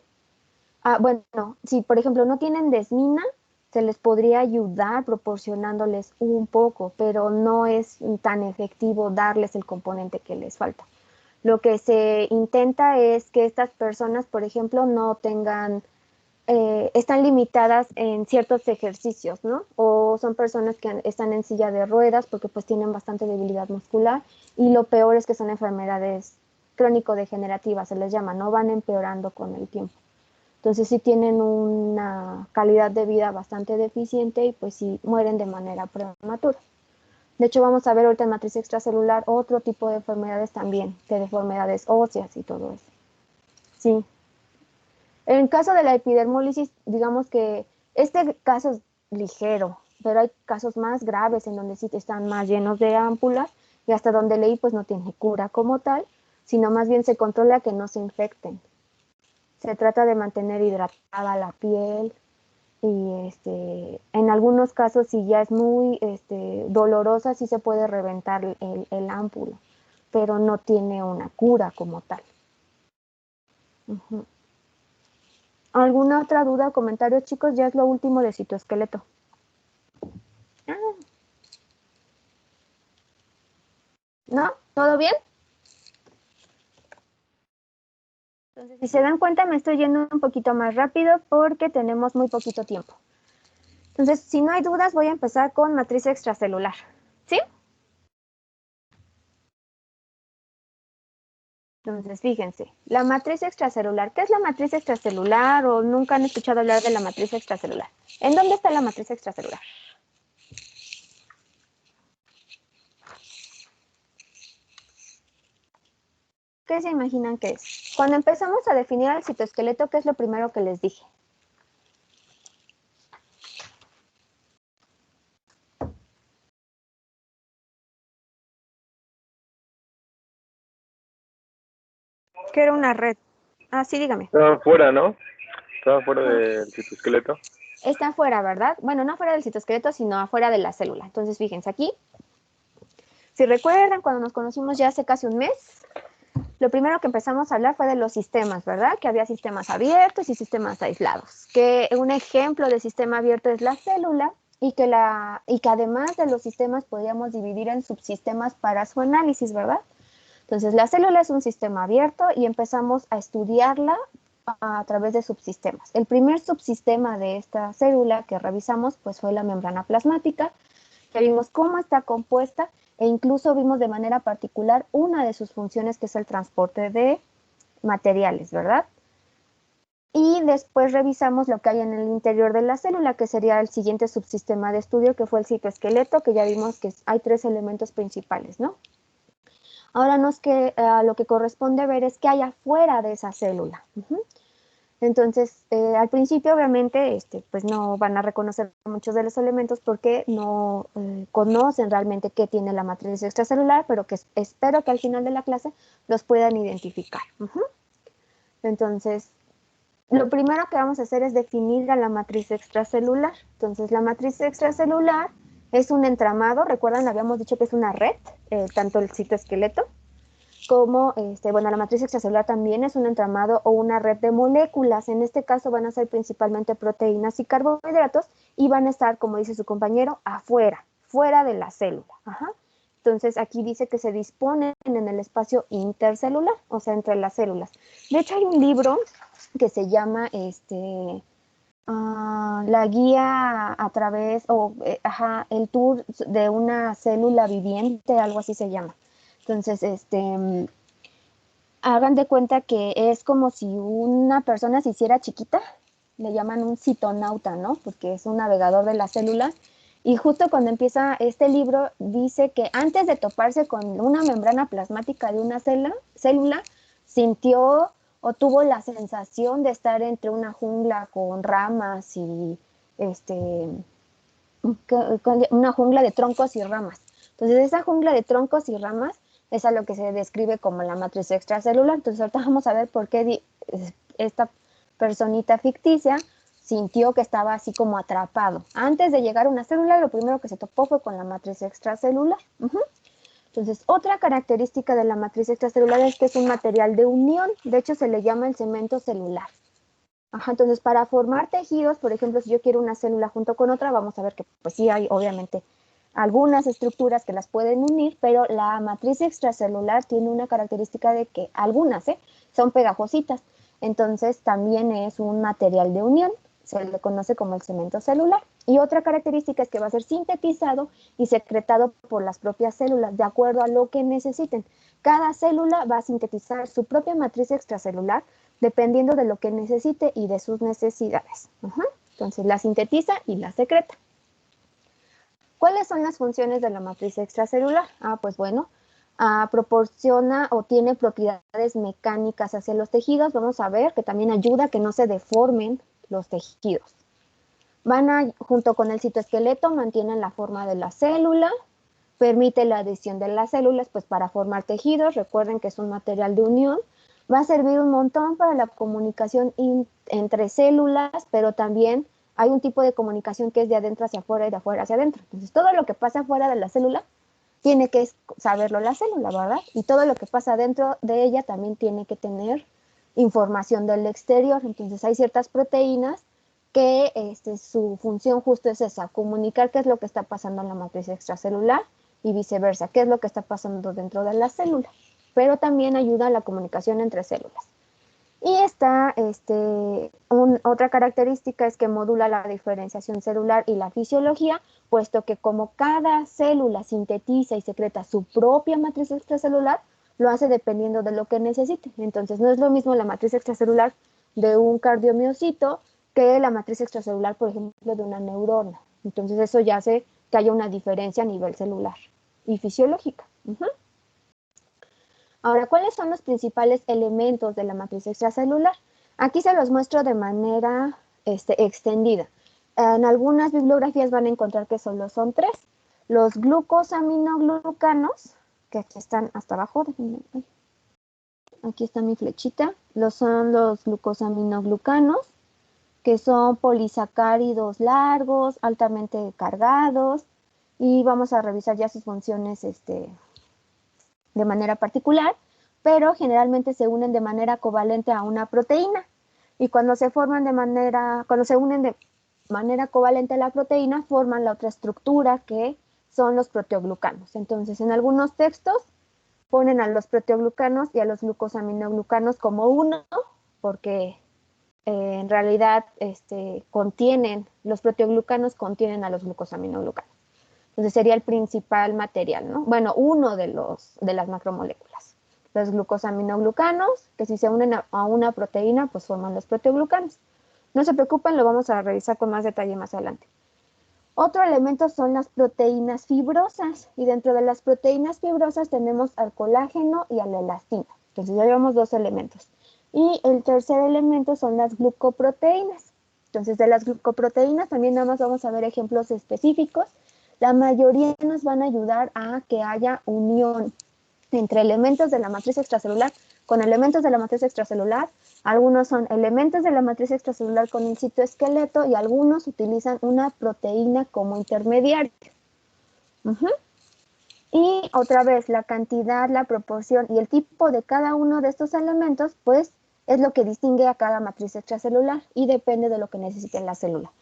bueno, si por ejemplo no tienen desmina, se les podría ayudar proporcionándoles un poco, pero no es tan efectivo darles el componente que les falta. Lo que se intenta es que estas personas, por ejemplo, no tengan, están limitadas en ciertos ejercicios, ¿no? O son personas que están en silla de ruedas porque pues tienen bastante debilidad muscular y lo peor es que son enfermedades crónico-degenerativas, se les llama, no van empeorando con el tiempo. Entonces sí tienen una calidad de vida bastante deficiente y pues sí mueren de manera prematura. De hecho, vamos a ver ahorita en matriz extracelular otro tipo de enfermedades también, de deformidades óseas y todo eso. Sí. En caso de la epidermólisis, digamos que este caso es ligero, pero hay casos más graves en donde sí están más llenos de ámpulas y hasta donde leí pues no tiene cura como tal, sino más bien se controla que no se infecten. Se trata de mantener hidratada la piel y en algunos casos si ya es muy dolorosa sí se puede reventar el ámpulo, pero no tiene una cura como tal. Uh-huh. ¿Alguna otra duda o comentario, chicos? Ya es lo último de citoesqueleto. ¿No? ¿Todo bien? Entonces, si se dan cuenta, me estoy yendo un poquito más rápido porque tenemos muy poquito tiempo. Entonces, si no hay dudas, voy a empezar con matriz extracelular. ¿Sí? Entonces, fíjense, la matriz extracelular. ¿Qué es la matriz extracelular o nunca han escuchado hablar de la matriz extracelular? ¿En dónde está la matriz extracelular? ¿Qué se imaginan que es? Cuando empezamos a definir el citoesqueleto, ¿qué es lo primero que les dije? Que era una red. Ah, sí, dígame. Estaba fuera, ¿no? Estaba fuera del citoesqueleto. Está afuera, ¿verdad? Bueno, no afuera del citoesqueleto, sino afuera de la célula. Entonces, fíjense aquí. Si recuerdan, cuando nos conocimos ya hace casi un mes, lo primero que empezamos a hablar fue de los sistemas, ¿verdad? Que había sistemas abiertos y sistemas aislados. Que un ejemplo de sistema abierto es la célula y que además de los sistemas podríamos dividir en subsistemas para su análisis, ¿verdad? Entonces, la célula es un sistema abierto y empezamos a estudiarla a través de subsistemas. El primer subsistema de esta célula que revisamos pues fue la membrana plasmática, que vimos cómo está compuesta e incluso vimos de manera particular una de sus funciones que es el transporte de materiales, ¿verdad? Y después revisamos lo que hay en el interior de la célula, que sería el siguiente subsistema de estudio, que fue el citoesqueleto, que ya vimos que hay 3 elementos principales, ¿no? Ahora lo que corresponde ver es qué hay afuera de esa célula. Entonces, al principio obviamente pues no van a reconocer muchos de los elementos porque no conocen realmente qué tiene la matriz extracelular, pero que espero que al final de la clase los puedan identificar. Entonces, lo primero que vamos a hacer es definir a la matriz extracelular. Entonces, la matriz extracelular es un entramado, recuerdan, habíamos dicho que es una red, tanto el citoesqueleto como, bueno, la matriz extracelular también es un entramado o una red de moléculas. En este caso van a ser principalmente proteínas y carbohidratos y van a estar, como dice su compañero, afuera, fuera de la célula. Entonces, aquí dice que se disponen en el espacio intercelular, o sea, entre las células. De hecho, hay un libro que se llama, la guía a través, el tour de una célula viviente, algo así se llama. Entonces, hagan de cuenta que es como si una persona se hiciera chiquita, le llaman un citonauta, ¿no? Porque es un navegador de la célula. Y justo cuando empieza este libro, dice que antes de toparse con una membrana plasmática de una célula, sintió o tuvo la sensación de estar entre una jungla con ramas y una jungla de troncos y ramas. Entonces, esa jungla de troncos y ramas es a lo que se describe como la matriz extracelular. Entonces, ahorita vamos a ver por qué esta personita ficticia sintió que estaba así como atrapado. Antes de llegar a una célula, lo primero que se topó fue con la matriz extracelular. Entonces, otra característica de la matriz extracelular es que es un material de unión. De hecho, se le llama el cemento celular. Entonces, para formar tejidos, por ejemplo, si yo quiero una célula junto con otra, vamos a ver que pues sí hay obviamente algunas estructuras que las pueden unir, pero la matriz extracelular tiene una característica de que algunas son pegajositas. Entonces, también es un material de unión. Se le conoce como el cemento celular. Y otra característica es que va a ser sintetizado y secretado por las propias células, de acuerdo a lo que necesiten. Cada célula va a sintetizar su propia matriz extracelular, dependiendo de lo que necesite y de sus necesidades. Entonces, la sintetiza y la secreta. ¿Cuáles son las funciones de la matriz extracelular? Pues bueno, proporciona o tiene propiedades mecánicas hacia los tejidos. Vamos a ver que también ayuda a que no se deformen los tejidos. Junto con el citoesqueleto, mantienen la forma de la célula, permite la adhesión de las células pues, para formar tejidos. Recuerden que es un material de unión. Va a servir un montón para la comunicación entre células, pero también hay un tipo de comunicación que es de adentro hacia afuera y de afuera hacia adentro. Entonces, todo lo que pasa fuera de la célula tiene que saberlo la célula, ¿verdad? Y todo lo que pasa dentro de ella también tiene que tener información del exterior. Entonces, hay ciertas proteínas que su función justo es esa, comunicar qué es lo que está pasando en la matriz extracelular y viceversa, qué es lo que está pasando dentro de la célula. Pero también ayuda a la comunicación entre células. Y otra característica es que modula la diferenciación celular y la fisiología, puesto que como cada célula sintetiza y secreta su propia matriz extracelular, lo hace dependiendo de lo que necesite. Entonces, no es lo mismo la matriz extracelular de un cardiomiocito que la matriz extracelular, por ejemplo, de una neurona. Entonces, eso ya hace que haya una diferencia a nivel celular y fisiológica. Ahora, ¿cuáles son los principales elementos de la matriz extracelular? Aquí se los muestro de manera extendida. En algunas bibliografías van a encontrar que solo son 3. Los glucosaminoglucanos, que aquí están hasta abajo, aquí está mi flechita, son los glucosaminoglucanos, que son polisacáridos largos, altamente cargados, y vamos a revisar ya sus funciones de manera particular, pero generalmente se unen de manera covalente a una proteína. Y cuando se unen de manera covalente a la proteína, forman la otra estructura que son los proteoglucanos. Entonces, en algunos textos ponen a los proteoglucanos y a los glucosaminoglucanos como uno, porque en realidad los proteoglucanos contienen a los glucosaminoglucanos. Entonces sería el principal material, ¿no? Bueno, uno de las macromoléculas. Los glucosaminoglucanos, que si se unen a una proteína, pues forman los proteoglucanos. No se preocupen, lo vamos a revisar con más detalle más adelante. Otro elemento son las proteínas fibrosas, y dentro de las proteínas fibrosas tenemos al colágeno y a la elastina. Entonces ya llevamos 2 elementos. Y el tercer elemento son las glucoproteínas. Entonces de las glucoproteínas también nada más vamos a ver ejemplos específicos. La mayoría nos van a ayudar a que haya unión entre elementos de la matriz extracelular con elementos de la matriz extracelular. Algunos son elementos de la matriz extracelular con el citoesqueleto y algunos utilizan una proteína como intermediario. Y otra vez, la cantidad, la proporción y el tipo de cada uno de estos elementos, pues, es lo que distingue a cada matriz extracelular y depende de lo que necesite la célula.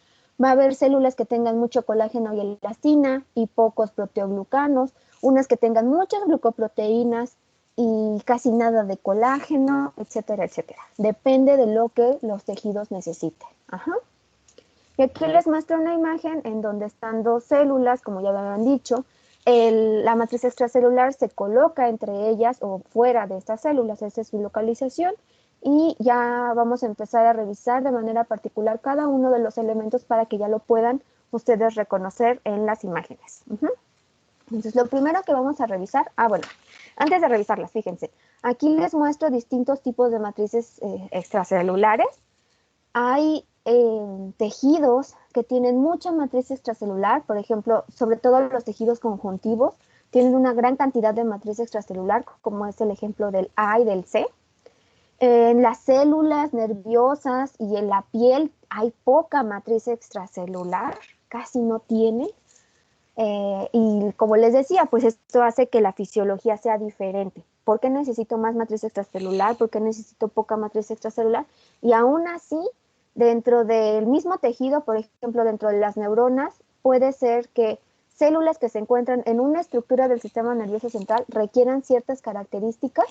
Va a haber células que tengan mucho colágeno y elastina y pocos proteoglucanos, unas que tengan muchas glucoproteínas y casi nada de colágeno, etcétera, etcétera. Depende de lo que los tejidos necesiten. Y aquí les muestro una imagen en donde están 2 células, como ya habían dicho. La matriz extracelular se coloca entre ellas o fuera de estas células, esa es su localización. Y ya vamos a empezar a revisar de manera particular cada uno de los elementos para que ya lo puedan ustedes reconocer en las imágenes. Entonces, lo primero que vamos a revisar, bueno, antes de revisarlas, fíjense, aquí les muestro distintos tipos de matrices extracelulares. Hay tejidos que tienen mucha matriz extracelular, por ejemplo, sobre todo los tejidos conjuntivos, tienen una gran cantidad de matriz extracelular, como es el ejemplo del A y del C. En las células nerviosas y en la piel hay poca matriz extracelular, casi no tiene. Y como les decía, pues esto hace que la fisiología sea diferente. ¿Por qué necesito más matriz extracelular? ¿Por qué necesito poca matriz extracelular? Y aún así, dentro del mismo tejido, por ejemplo, dentro de las neuronas, puede ser que células que se encuentran en una estructura del sistema nervioso central requieran ciertas características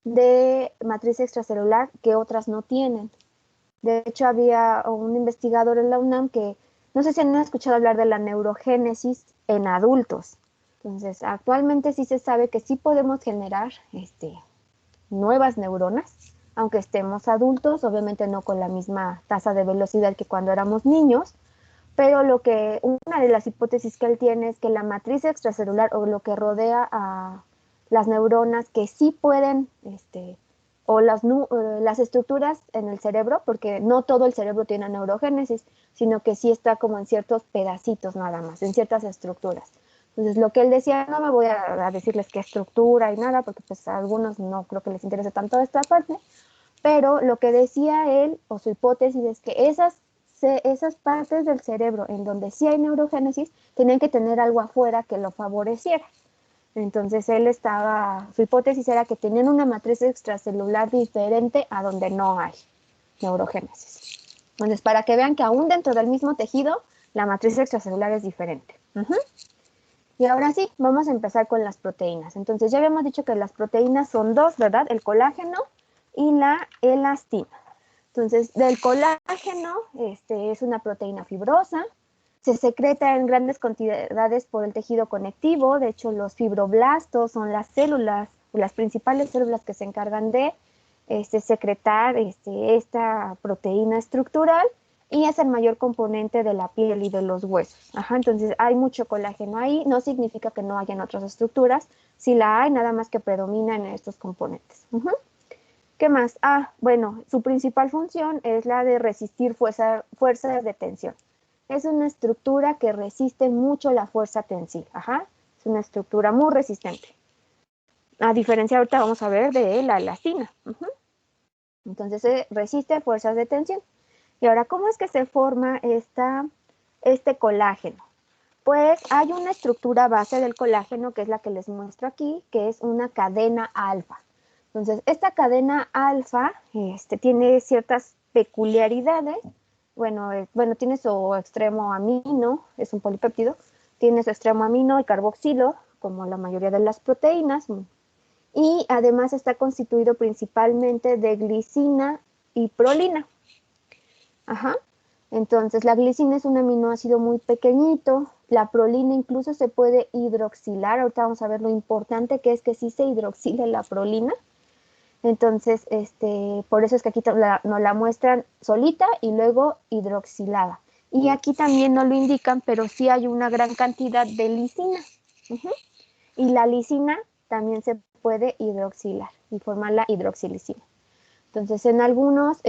de matriz extracelular que otras no tienen. De hecho, había un investigador en la UNAM que, no sé si han escuchado hablar de la neurogénesis en adultos. Entonces, actualmente sí se sabe que sí podemos generar nuevas neuronas, aunque estemos adultos, obviamente no con la misma tasa de velocidad que cuando éramos niños, pero una de las hipótesis que él tiene es que la matriz extracelular o lo que rodea a las neuronas que sí pueden, o las estructuras en el cerebro, porque no todo el cerebro tiene neurogénesis, sino que sí está como en ciertos pedacitos nada más, en ciertas estructuras. Entonces, lo que él decía, no me voy a decirles qué estructura y nada, porque pues a algunos no creo que les interese tanto esta parte, pero lo que decía él, o su hipótesis, es que esas partes del cerebro en donde sí hay neurogénesis, tenían que tener algo afuera que lo favoreciera. Entonces su hipótesis era que tenían una matriz extracelular diferente a donde no hay neurogénesis. Entonces, para que vean que aún dentro del mismo tejido, la matriz extracelular es diferente. Y ahora sí, vamos a empezar con las proteínas. Entonces, ya habíamos dicho que las proteínas son dos, ¿verdad? El colágeno y la elastina. Entonces, del colágeno, es una proteína fibrosa, se secreta en grandes cantidades por el tejido conectivo. De hecho, los fibroblastos son las células, las principales células que se encargan de secretar esta proteína estructural, y es el mayor componente de la piel y de los huesos. Entonces, hay mucho colágeno ahí, no significa que no hayan otras estructuras, sí la hay, nada más que predominan en estos componentes. ¿Qué más? Bueno, su principal función es la de resistir fuerzas de tensión. Es una estructura que resiste mucho la fuerza tensiva. Es una estructura muy resistente. A diferencia, ahorita vamos a ver de la elastina. Entonces, resiste fuerzas de tensión. Y ahora, ¿cómo es que se forma este colágeno? Pues hay una estructura base del colágeno, que es la que les muestro aquí, que es una cadena alfa. Entonces, esta cadena alfa tiene ciertas peculiaridades. Bueno, tiene su extremo amino, es un polipéptido, tiene su extremo amino y carboxilo, como la mayoría de las proteínas, y además está constituido principalmente de glicina y prolina. Entonces, la glicina es un aminoácido muy pequeñito, la prolina incluso se puede hidroxilar. Ahorita vamos a ver lo importante que es que sí se hidroxile la prolina. Entonces, por eso es que aquí nos la muestran solita y luego hidroxilada. Y aquí también no lo indican, pero sí hay una gran cantidad de lisina. Y la lisina también se puede hidroxilar y formar la hidroxilisina. Entonces, en algunos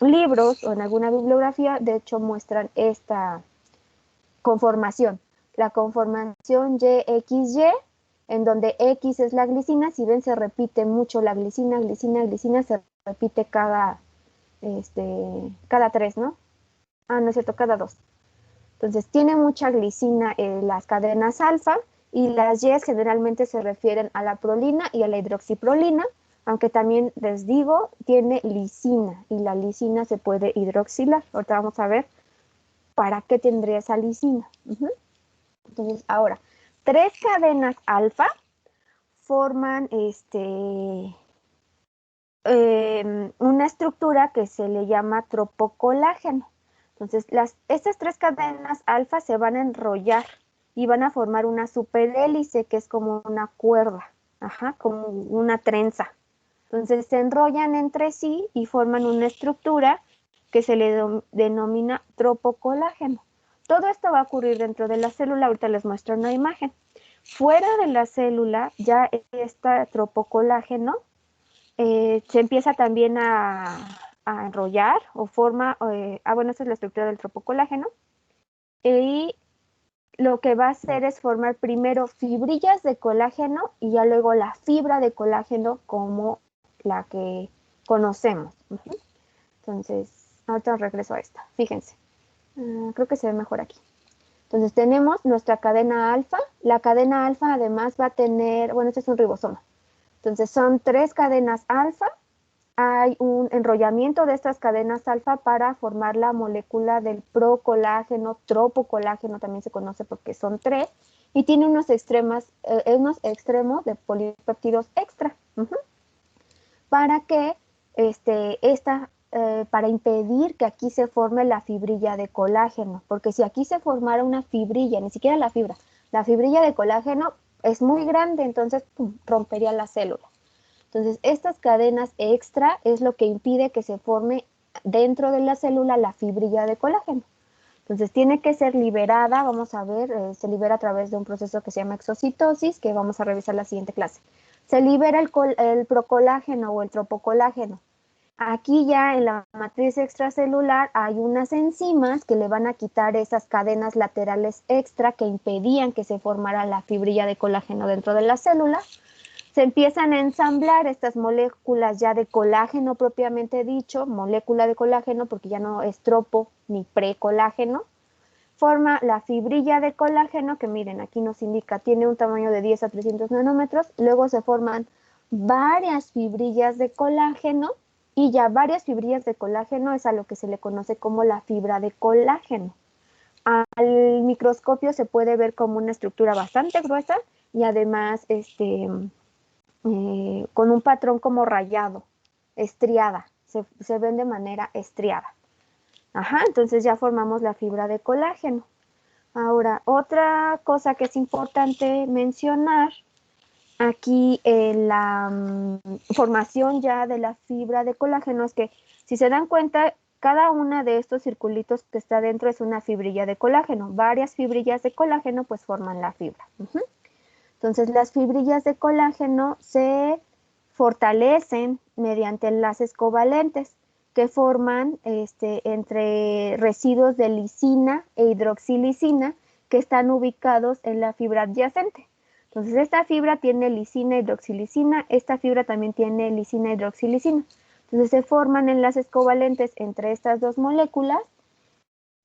libros o en alguna bibliografía, de hecho, muestran esta conformación. La conformación YXY, en donde X es la glicina. Si ven, se repite mucho la glicina, se repite cada 3, ¿no? No es cierto, cada 2. Entonces, tiene mucha glicina las cadenas alfa, y las Y generalmente se refieren a la prolina y a la hidroxiprolina, aunque también les digo, tiene lisina, y la lisina se puede hidroxilar. Ahorita vamos a ver para qué tendría esa lisina. Entonces, ahora, 3 cadenas alfa forman una estructura que se le llama tropocolágeno. Entonces, estas 3 cadenas alfa se van a enrollar y van a formar una superhélice, que es como una cuerda, como una trenza. Entonces, se enrollan entre sí y forman una estructura que se le denomina tropocolágeno. Todo esto va a ocurrir dentro de la célula. Ahorita les muestro una imagen. Fuera de la célula, ya este tropocolágeno se empieza también a enrollar o forma, esta es la estructura del tropocolágeno, y lo que va a hacer es formar primero fibrillas de colágeno y ya luego la fibra de colágeno como la que conocemos. Entonces, ahorita regreso a esta. Fíjense, creo que se ve mejor aquí. Entonces tenemos nuestra cadena alfa. La cadena alfa además va a tener, bueno, este es un ribosoma. Entonces son 3 cadenas alfa. Hay un enrollamiento de estas cadenas alfa para formar la molécula del procolágeno, tropocolágeno también se conoce porque son 3, y tiene unos extremos de polipéptidos extra. Para que para impedir que aquí se forme la fibrilla de colágeno, porque si aquí se formara una fibrilla, ni siquiera la fibrilla de colágeno es muy grande, entonces ¡pum!, rompería la célula. Entonces, estas cadenas extra es lo que impide que se forme dentro de la célula la fibrilla de colágeno. Entonces, tiene que ser liberada, vamos a ver, se libera a través de un proceso que se llama exocitosis, que vamos a revisar en la siguiente clase. Se libera el procolágeno o el tropocolágeno. Aquí ya en la matriz extracelular hay unas enzimas que le van a quitar esas cadenas laterales extra que impedían que se formara la fibrilla de colágeno dentro de la célula. Se empiezan a ensamblar estas moléculas ya de colágeno propiamente dicho, molécula de colágeno porque ya no es tropo ni precolágeno. Forma la fibrilla de colágeno que miren, aquí nos indica, tiene un tamaño de 10 a 300 nanómetros. Luego se forman varias fibrillas de colágeno y ya varias fibrillas de colágeno es a lo que se le conoce como la fibra de colágeno. Al microscopio se puede ver como una estructura bastante gruesa y además con un patrón como rayado, estriada, se ven de manera estriada. Entonces ya formamos la fibra de colágeno. Ahora, otra cosa que es importante mencionar aquí en la formación ya de la fibra de colágeno es que, si se dan cuenta, cada una de estos circulitos que está dentro es una fibrilla de colágeno. Varias fibrillas de colágeno pues forman la fibra. Entonces, las fibrillas de colágeno se fortalecen mediante enlaces covalentes que forman entre residuos de lisina e hidroxilisina que están ubicados en la fibra adyacente. Entonces, esta fibra tiene lisina e hidroxilisina, esta fibra también tiene lisina e hidroxilisina. Entonces, se forman enlaces covalentes entre estas dos moléculas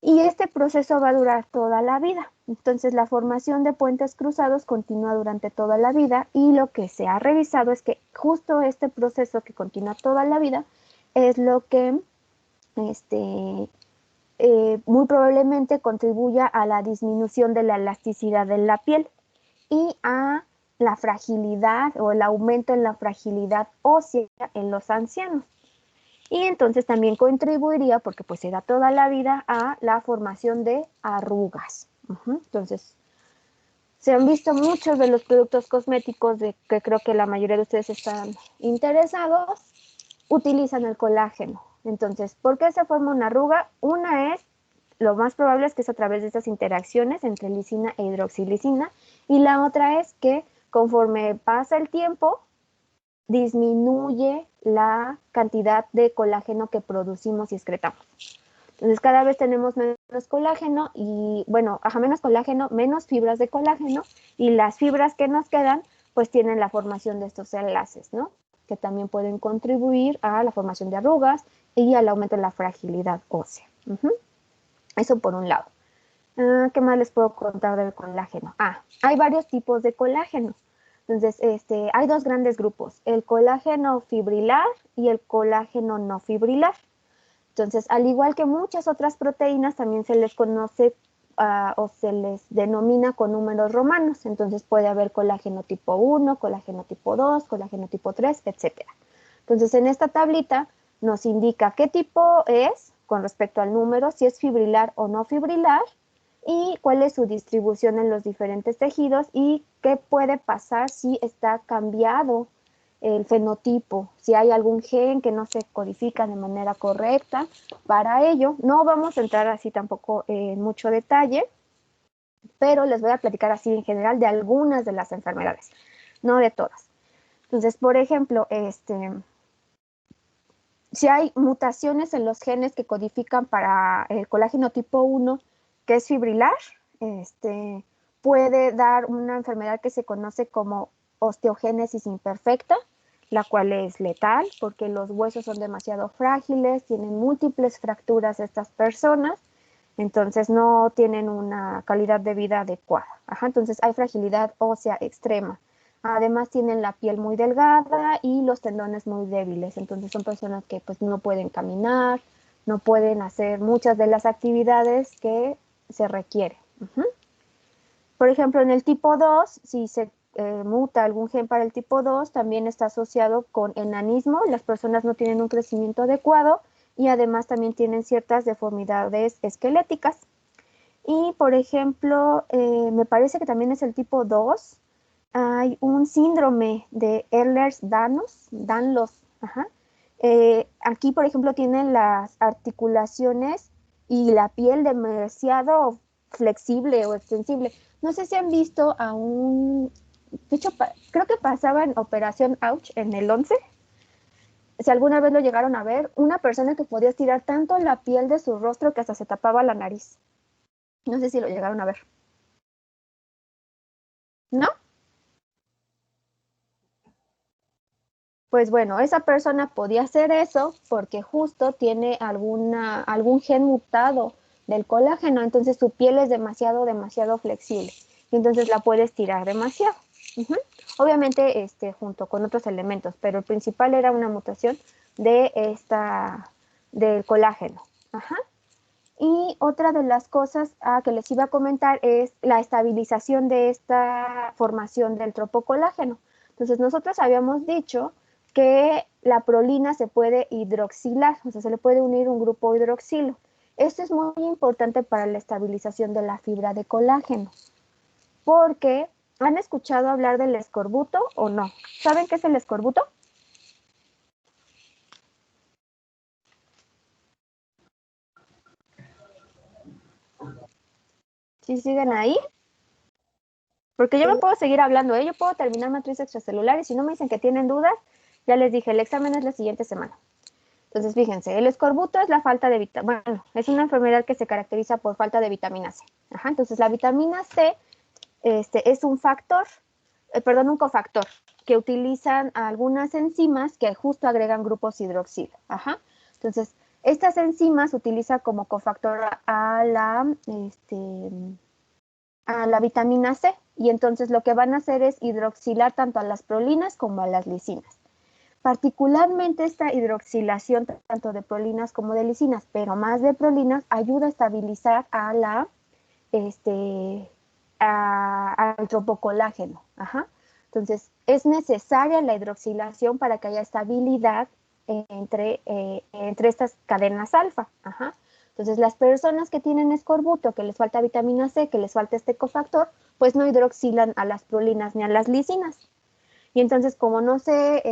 y este proceso va a durar toda la vida. Entonces, la formación de puentes cruzados continúa durante toda la vida y lo que se ha revisado es que justo este proceso que continúa toda la vida es lo que muy probablemente contribuya a la disminución de la elasticidad de la piel y a la fragilidad o el aumento en la fragilidad ósea en los ancianos. Y entonces también contribuiría, porque pues se da toda la vida, a la formación de arrugas. Entonces, se han visto muchos de los productos cosméticos de que creo que la mayoría de ustedes están interesados, utilizan el colágeno. Entonces, ¿por qué se forma una arruga? Una es, lo más probable es que es a través de estas interacciones entre lisina e hidroxilisina, y la otra es que conforme pasa el tiempo, disminuye la cantidad de colágeno que producimos y excretamos. Entonces, cada vez tenemos menos colágeno y, bueno, menos colágeno, menos fibras de colágeno, y las fibras que nos quedan, pues tienen la formación de estos enlaces, ¿no? Que también pueden contribuir a la formación de arrugas y al aumento de la fragilidad ósea. Eso por un lado. ¿Qué más les puedo contar del colágeno? Hay varios tipos de colágeno. Entonces, hay dos grandes grupos, el colágeno fibrilar y el colágeno no fibrilar. Entonces, al igual que muchas otras proteínas, también se les conoce o se les denomina con números romanos. Entonces, puede haber colágeno tipo 1, colágeno tipo 2, colágeno tipo 3, etc. Entonces, en esta tablita nos indica qué tipo es con respecto al número, si es fibrilar o no fibrilar, y cuál es su distribución en los diferentes tejidos y qué puede pasar si está cambiado el fenotipo, si hay algún gen que no se codifica de manera correcta. Para ello, no vamos a entrar así tampoco en mucho detalle, pero les voy a platicar así en general de algunas de las enfermedades, no de todas. Entonces, por ejemplo, si hay mutaciones en los genes que codifican para el colágeno tipo 1, que es fibrilar, puede dar una enfermedad que se conoce como osteogénesis imperfecta. la cual es letal porque los huesos son demasiado frágiles, tienen múltiples fracturas estas personas, entonces no tienen una calidad de vida adecuada. Ajá, entonces hay fragilidad ósea extrema. Además tienen la piel muy delgada y los tendones muy débiles, entonces son personas que pues no pueden caminar, no pueden hacer muchas de las actividades que se requieren. Por ejemplo, en el tipo 2, si se muta algún gen para el tipo 2, también está asociado con enanismo, las personas no tienen un crecimiento adecuado y además también tienen ciertas deformidades esqueléticas. Y, por ejemplo, me parece que también es el tipo 2, hay un síndrome de Ehlers-Danlos. Aquí, por ejemplo, tienen las articulaciones y la piel demasiado flexible o extensible. No sé si han visto a un, de hecho, creo que pasaba en Operación Ouch en el 11. Si alguna vez lo llegaron a ver, una persona que podía estirar tanto la piel de su rostro que hasta se tapaba la nariz. No sé si lo llegaron a ver. ¿No? Pues bueno, esa persona podía hacer eso porque justo tiene algún gen mutado del colágeno, entonces su piel es demasiado flexible y entonces la puede estirar demasiado. Obviamente junto con otros elementos, pero el principal era una mutación del colágeno. Y otra de las cosas que les iba a comentar es la estabilización de esta formación del tropocolágeno. Entonces nosotros habíamos dicho que la prolina se puede hidroxilar, o sea, se le puede unir un grupo hidroxilo. Esto es muy importante para la estabilización de la fibra de colágeno, porque ¿han escuchado hablar del escorbuto o no? ¿Saben qué es el escorbuto? ¿Sí siguen ahí? Porque yo me puedo seguir hablando, yo puedo terminar matriz extracelular y si no me dicen que tienen dudas, ya les dije, el examen es la siguiente semana. Entonces, fíjense, el escorbuto es la falta de vitamina, bueno, es una enfermedad que se caracteriza por falta de vitamina C. Entonces, la vitamina C es un un cofactor que utilizan algunas enzimas que justo agregan grupos hidroxilo. Entonces, estas enzimas utilizan como cofactor a la vitamina C y entonces lo que van a hacer es hidroxilar tanto a las prolinas como a las lisinas. Particularmente esta hidroxilación tanto de prolinas como de lisinas, pero más de prolinas, ayuda a estabilizar al tropocolágeno. Entonces, es necesaria la hidroxilación para que haya estabilidad entre estas cadenas alfa. Entonces, las personas que tienen escorbuto, que les falta vitamina C, que les falta este cofactor, pues no hidroxilan a las prolinas ni a las lisinas. Y entonces, como no se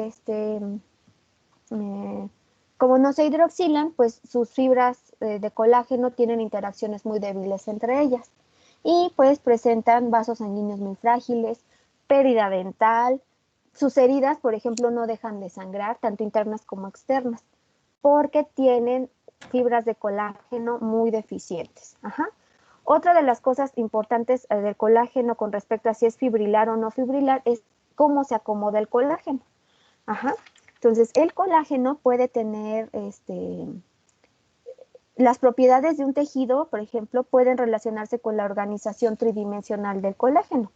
hidroxilan, pues sus fibras de colágeno tienen interacciones muy débiles entre ellas. Y pues presentan vasos sanguíneos muy frágiles, pérdida dental. Sus heridas, por ejemplo, no dejan de sangrar, tanto internas como externas, porque tienen fibras de colágeno muy deficientes. Otra de las cosas importantes del colágeno con respecto a si es fibrilar o no fibrilar es cómo se acomoda el colágeno. Entonces, el colágeno puede tener las propiedades de un tejido, por ejemplo, pueden relacionarse con la organización tridimensional del colágeno.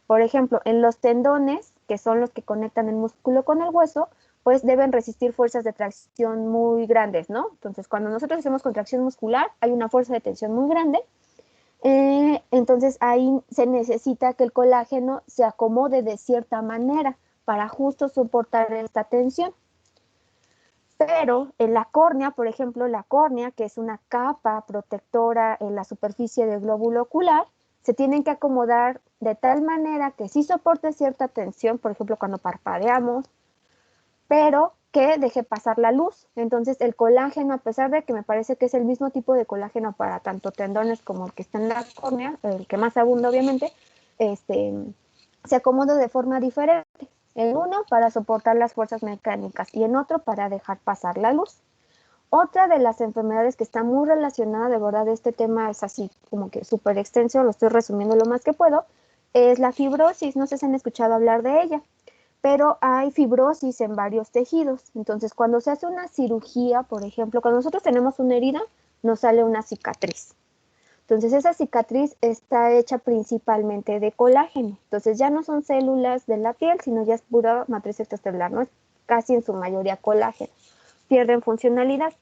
Por ejemplo, en los tendones, que son los que conectan el músculo con el hueso, pues deben resistir fuerzas de tracción muy grandes, ¿no? Entonces, cuando nosotros hacemos contracción muscular, hay una fuerza de tensión muy grande. Entonces, ahí se necesita que el colágeno se acomode de cierta manera para justo soportar esta tensión. Pero en la córnea, por ejemplo, la córnea, que es una capa protectora en la superficie del glóbulo ocular, se tienen que acomodar de tal manera que sí soporte cierta tensión, por ejemplo, cuando parpadeamos, pero que deje pasar la luz. Entonces, el colágeno, a pesar de que me parece que es el mismo tipo de colágeno para tanto tendones como el que está en la córnea, el que más abunda, obviamente, se acomoda de forma diferente. En uno para soportar las fuerzas mecánicas y en otro para dejar pasar la luz. Otra de las enfermedades que está muy relacionada, de verdad este tema es así como que súper extenso, lo estoy resumiendo lo más que puedo, es la fibrosis, no sé si han escuchado hablar de ella, pero hay fibrosis en varios tejidos. Entonces, cuando se hace una cirugía, por ejemplo, cuando nosotros tenemos una herida, nos sale una cicatriz. Entonces, esa cicatriz está hecha principalmente de colágeno. Entonces, ya no son células de la piel, sino ya es pura matriz extracelular, ¿no? Es casi en su mayoría colágeno. Pierden funcionalidad.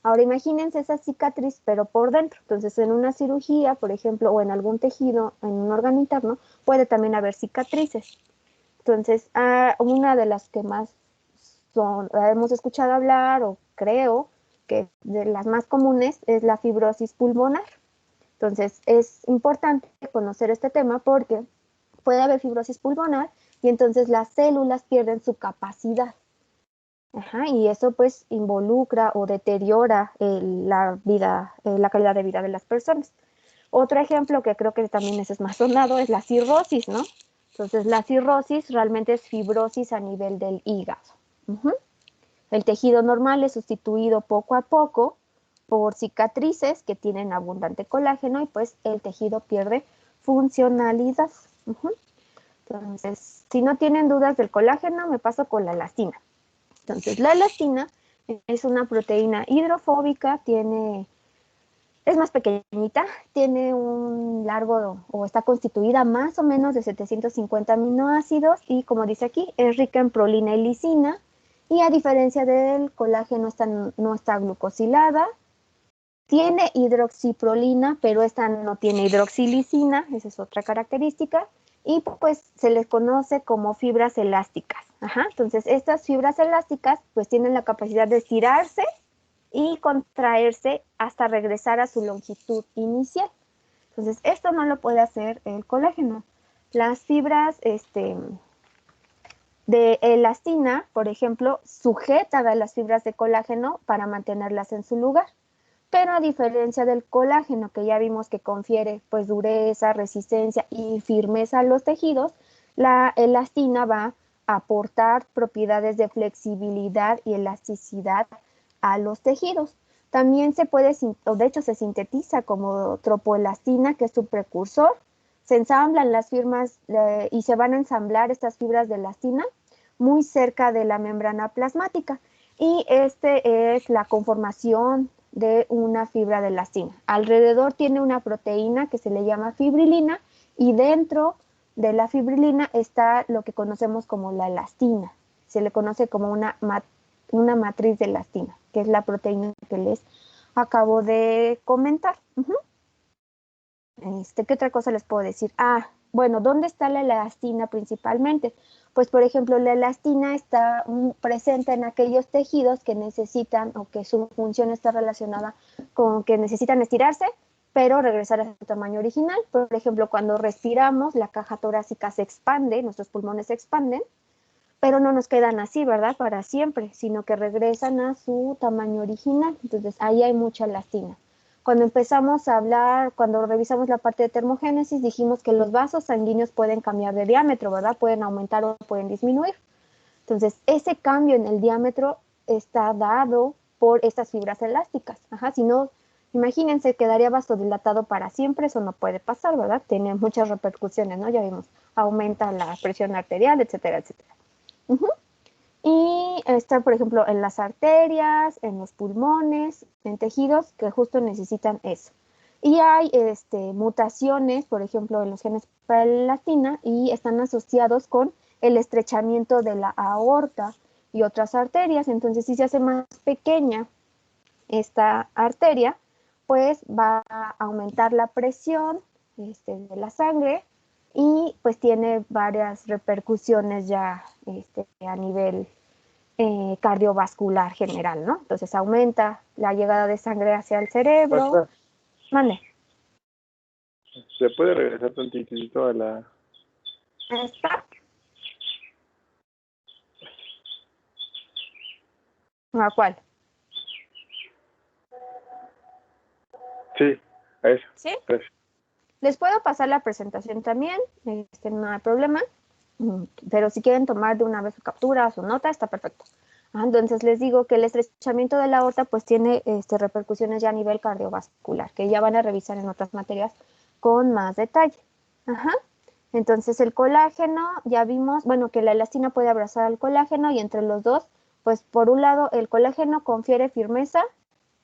Ahora, imagínense esa cicatriz, pero por dentro. Entonces, en una cirugía, por ejemplo, o en algún tejido, en un órgano interno, puede también haber cicatrices. Entonces, una de las que más hemos escuchado hablar, o creo que de las más comunes, es la fibrosis pulmonar. Entonces, es importante conocer este tema porque puede haber fibrosis pulmonar y entonces las células pierden su capacidad. Ajá, y eso pues involucra o deteriora la calidad de vida de las personas. Otro ejemplo que creo que también ese es más sonado es la cirrosis, ¿no? Entonces, la cirrosis realmente es fibrosis a nivel del hígado. El tejido normal es sustituido poco a poco por cicatrices que tienen abundante colágeno y pues el tejido pierde funcionalidad. Entonces, si no tienen dudas del colágeno, me paso con la elastina. Entonces, la elastina es una proteína hidrofóbica, es más pequeñita, tiene un largo, o está constituida más o menos de 750 aminoácidos y como dice aquí, es rica en prolina y lisina y a diferencia del colágeno no está glucosilada, tiene hidroxiprolina, pero esta no tiene hidroxilisina, esa es otra característica, y pues se les conoce como fibras elásticas. Entonces, estas fibras elásticas pues tienen la capacidad de estirarse y contraerse hasta regresar a su longitud inicial. Entonces, esto no lo puede hacer el colágeno. Las fibras de elastina, por ejemplo, sujetan a las fibras de colágeno para mantenerlas en su lugar. Pero a diferencia del colágeno, que ya vimos que confiere pues dureza, resistencia y firmeza a los tejidos, la elastina va a aportar propiedades de flexibilidad y elasticidad a los tejidos. También se puede, o de hecho se sintetiza como tropoelastina, que es su precursor. Se ensamblan las fibras y se van a ensamblar estas fibras de elastina muy cerca de la membrana plasmática. Y este es la conformación de una fibra de elastina. Alrededor tiene una proteína que se le llama fibrilina y dentro de la fibrilina está lo que conocemos como la elastina. Se le conoce como una matriz de elastina, que es la proteína que les acabo de comentar. ¿Qué otra cosa les puedo decir? Bueno, ¿dónde está la elastina principalmente? Pues, por ejemplo, la elastina está presente en aquellos tejidos que necesitan o que su función está relacionada con que necesitan estirarse, pero regresar a su tamaño original. Por ejemplo, cuando respiramos, la caja torácica se expande, nuestros pulmones se expanden, pero no nos quedan así, ¿verdad? Para siempre, sino que regresan a su tamaño original. Entonces, ahí hay mucha elastina. Cuando empezamos a hablar, cuando revisamos la parte de termogénesis, dijimos que los vasos sanguíneos pueden cambiar de diámetro, ¿verdad? Pueden aumentar o pueden disminuir. Entonces, ese cambio en el diámetro está dado por estas fibras elásticas. Si no, imagínense, quedaría vasodilatado para siempre, eso no puede pasar, ¿verdad? Tiene muchas repercusiones, ¿no? Ya vimos, aumenta la presión arterial, etcétera, etcétera. Y está, por ejemplo, en las arterias, en los pulmones, en tejidos que justo necesitan eso. Y hay mutaciones, por ejemplo, en los genes para la elastina y están asociados con el estrechamiento de la aorta y otras arterias. Entonces, si se hace más pequeña esta arteria, pues va a aumentar la presión de la sangre y pues tiene varias repercusiones ya a nivel cardiovascular general, ¿no? Entonces aumenta la llegada de sangre hacia el cerebro. Maestra, Mande. ¿se puede regresar tantitito a la... ¿Está? ¿A cuál? Sí, a eso. ¿Sí? Gracias. Les puedo pasar la presentación también, no hay problema, pero si quieren tomar de una vez su captura o su nota, está perfecto. Entonces les digo que el estrechamiento de la aorta pues tiene repercusiones ya a nivel cardiovascular, que ya van a revisar en otras materias con más detalle. Entonces el colágeno, ya vimos, bueno, que la elastina puede abrazar al colágeno y entre los dos, pues por un lado el colágeno confiere firmeza,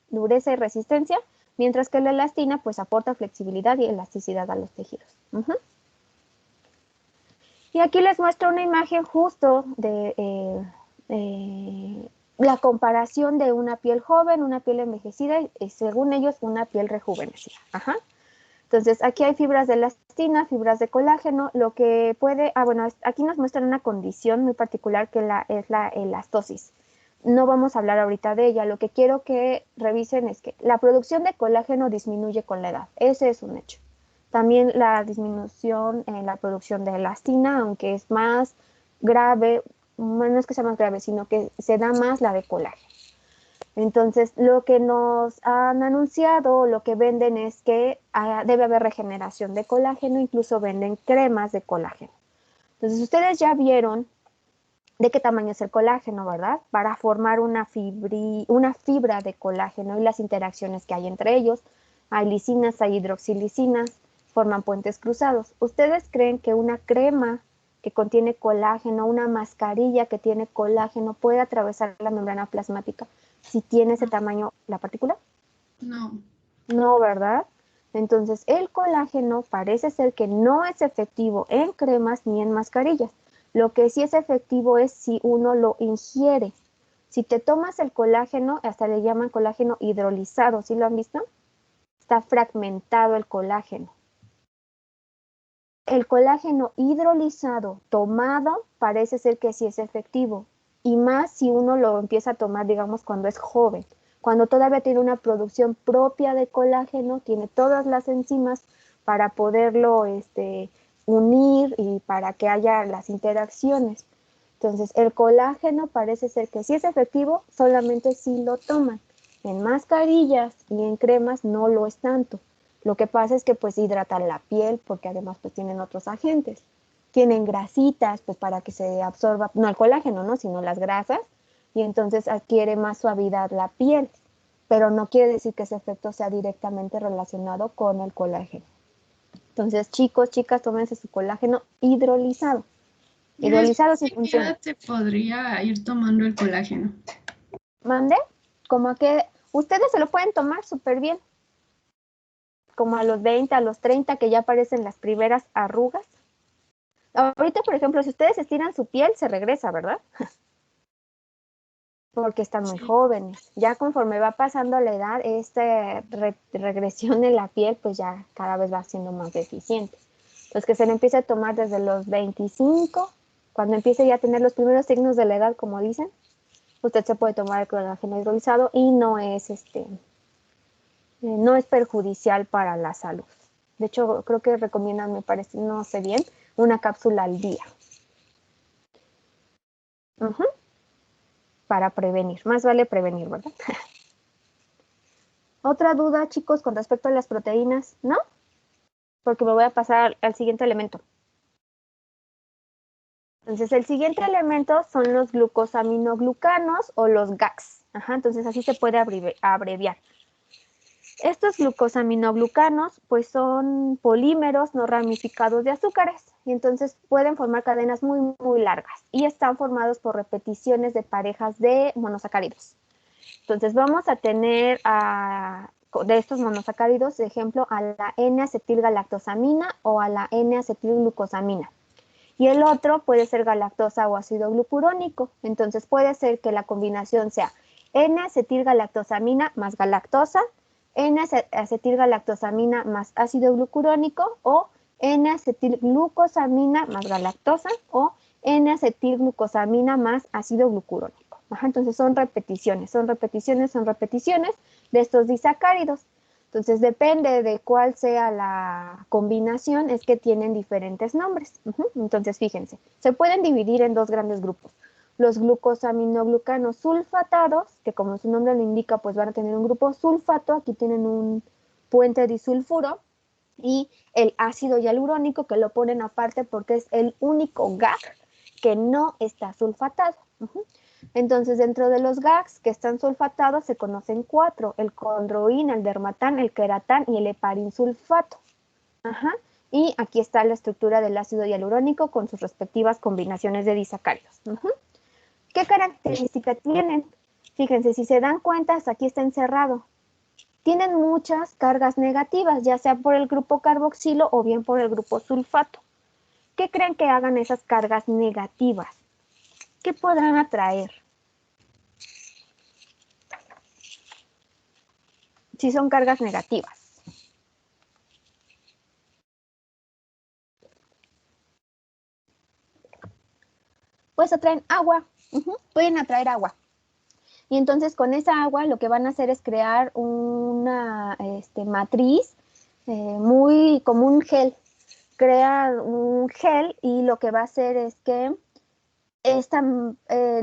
dureza y resistencia, mientras que la elastina pues aporta flexibilidad y elasticidad a los tejidos. Y aquí les muestro una imagen justo de la comparación de una piel joven, una piel envejecida y según ellos una piel rejuvenecida. Entonces aquí hay fibras de elastina, fibras de colágeno, lo que puede, bueno, aquí nos muestran una condición muy particular que es la elastosis. No vamos a hablar ahorita de ella, lo que quiero que revisen es que la producción de colágeno disminuye con la edad, ese es un hecho. También la disminución en la producción de elastina, aunque es más grave, no es que sea más grave, sino que se da más la de colágeno. Entonces, lo que nos han anunciado, lo que venden es que debe haber regeneración de colágeno, incluso venden cremas de colágeno. Entonces, ustedes ya vieron de qué tamaño es el colágeno, ¿verdad? Para formar una fibra de colágeno y las interacciones que hay entre ellos. Hay lisinas, hay hidroxilisinas, forman puentes cruzados. ¿Ustedes creen que una crema que contiene colágeno, una mascarilla que tiene colágeno, puede atravesar la membrana plasmática si tiene ese tamaño la partícula? No. No, ¿verdad? Entonces, el colágeno parece ser que no es efectivo en cremas ni en mascarillas. Lo que sí es efectivo es si uno lo ingiere. Si te tomas el colágeno, hasta le llaman colágeno hidrolizado, ¿sí lo han visto? Está fragmentado el colágeno. El colágeno hidrolizado tomado parece ser que sí es efectivo, y más si uno lo empieza a tomar, digamos, cuando es joven, cuando todavía tiene una producción propia de colágeno, tiene todas las enzimas para poderlo unir y para que haya las interacciones. Entonces, el colágeno parece ser que sí es efectivo, solamente si lo toman. En mascarillas y en cremas no lo es tanto. Lo que pasa es que pues hidratan la piel porque además pues tienen otros agentes. Tienen grasitas pues para que se absorba, no el colágeno, ¿no? Sino las grasas, y entonces adquiere más suavidad la piel. Pero no quiere decir que ese efecto sea directamente relacionado con el colágeno. Entonces, chicos, chicas, tómense su colágeno hidrolizado. ¿Y Hidrolizado después sí de qué funciona. edad se podría ir tomando el colágeno? ¿Mande? Como que ustedes se lo pueden tomar súper bien. Como a los 20, a los 30, que ya aparecen las primeras arrugas. Ahorita, por ejemplo, si ustedes estiran su piel, se regresa, ¿verdad? Porque están muy jóvenes. Ya conforme va pasando la edad, esta regresión en la piel, pues ya cada vez va siendo más deficiente. Entonces, que se le empiece a tomar desde los 25, cuando empiece ya a tener los primeros signos de la edad, como dicen, usted se puede tomar el colágeno hidrolizado y no es perjudicial para la salud. De hecho, creo que recomiendan, me parece, no sé bien, una cápsula al día. Para prevenir. Más vale prevenir, ¿verdad? Otra duda, chicos, con respecto a las proteínas, ¿no? Porque me voy a pasar al siguiente elemento. Entonces, el siguiente elemento son los glucosaminoglucanos o los GAGs. Entonces, así se puede abreviar. Estos glucosaminoglucanos pues son polímeros no ramificados de azúcares y entonces pueden formar cadenas muy, muy largas y están formados por repeticiones de parejas de monosacáridos. Entonces vamos a tener de estos monosacáridos, de ejemplo, a la N-acetilgalactosamina o a la N-acetilglucosamina. Y el otro puede ser galactosa o ácido glucurónico. Entonces puede ser que la combinación sea N-acetilgalactosamina más galactosa, N-acetilgalactosamina más ácido glucurónico o N-acetilglucosamina más galactosa o N-acetilglucosamina más ácido glucurónico. Entonces son repeticiones de estos disacáridos. Entonces depende de cuál sea la combinación, es que tienen diferentes nombres. Entonces fíjense, se pueden dividir en dos grandes grupos. Los glucosaminoglucanos sulfatados, que como su nombre lo indica, pues van a tener un grupo sulfato, aquí tienen un puente disulfuro, y el ácido hialurónico, que lo ponen aparte porque es el único GAG que no está sulfatado. Entonces, dentro de los GAGs que están sulfatados se conocen 4, el condroín, el dermatán, el queratán y el heparinsulfato. Y aquí está la estructura del ácido hialurónico con sus respectivas combinaciones de disacáridos. ¿Qué característica tienen? Fíjense, si se dan cuenta, hasta aquí está encerrado. Tienen muchas cargas negativas, ya sea por el grupo carboxilo o bien por el grupo sulfato. ¿Qué creen que hagan esas cargas negativas? ¿Qué podrán atraer? Si son cargas negativas. Pues atraen agua. Pueden atraer agua. Y entonces con esa agua lo que van a hacer es crear una matriz muy como un gel. Crea un gel y lo que va a hacer es que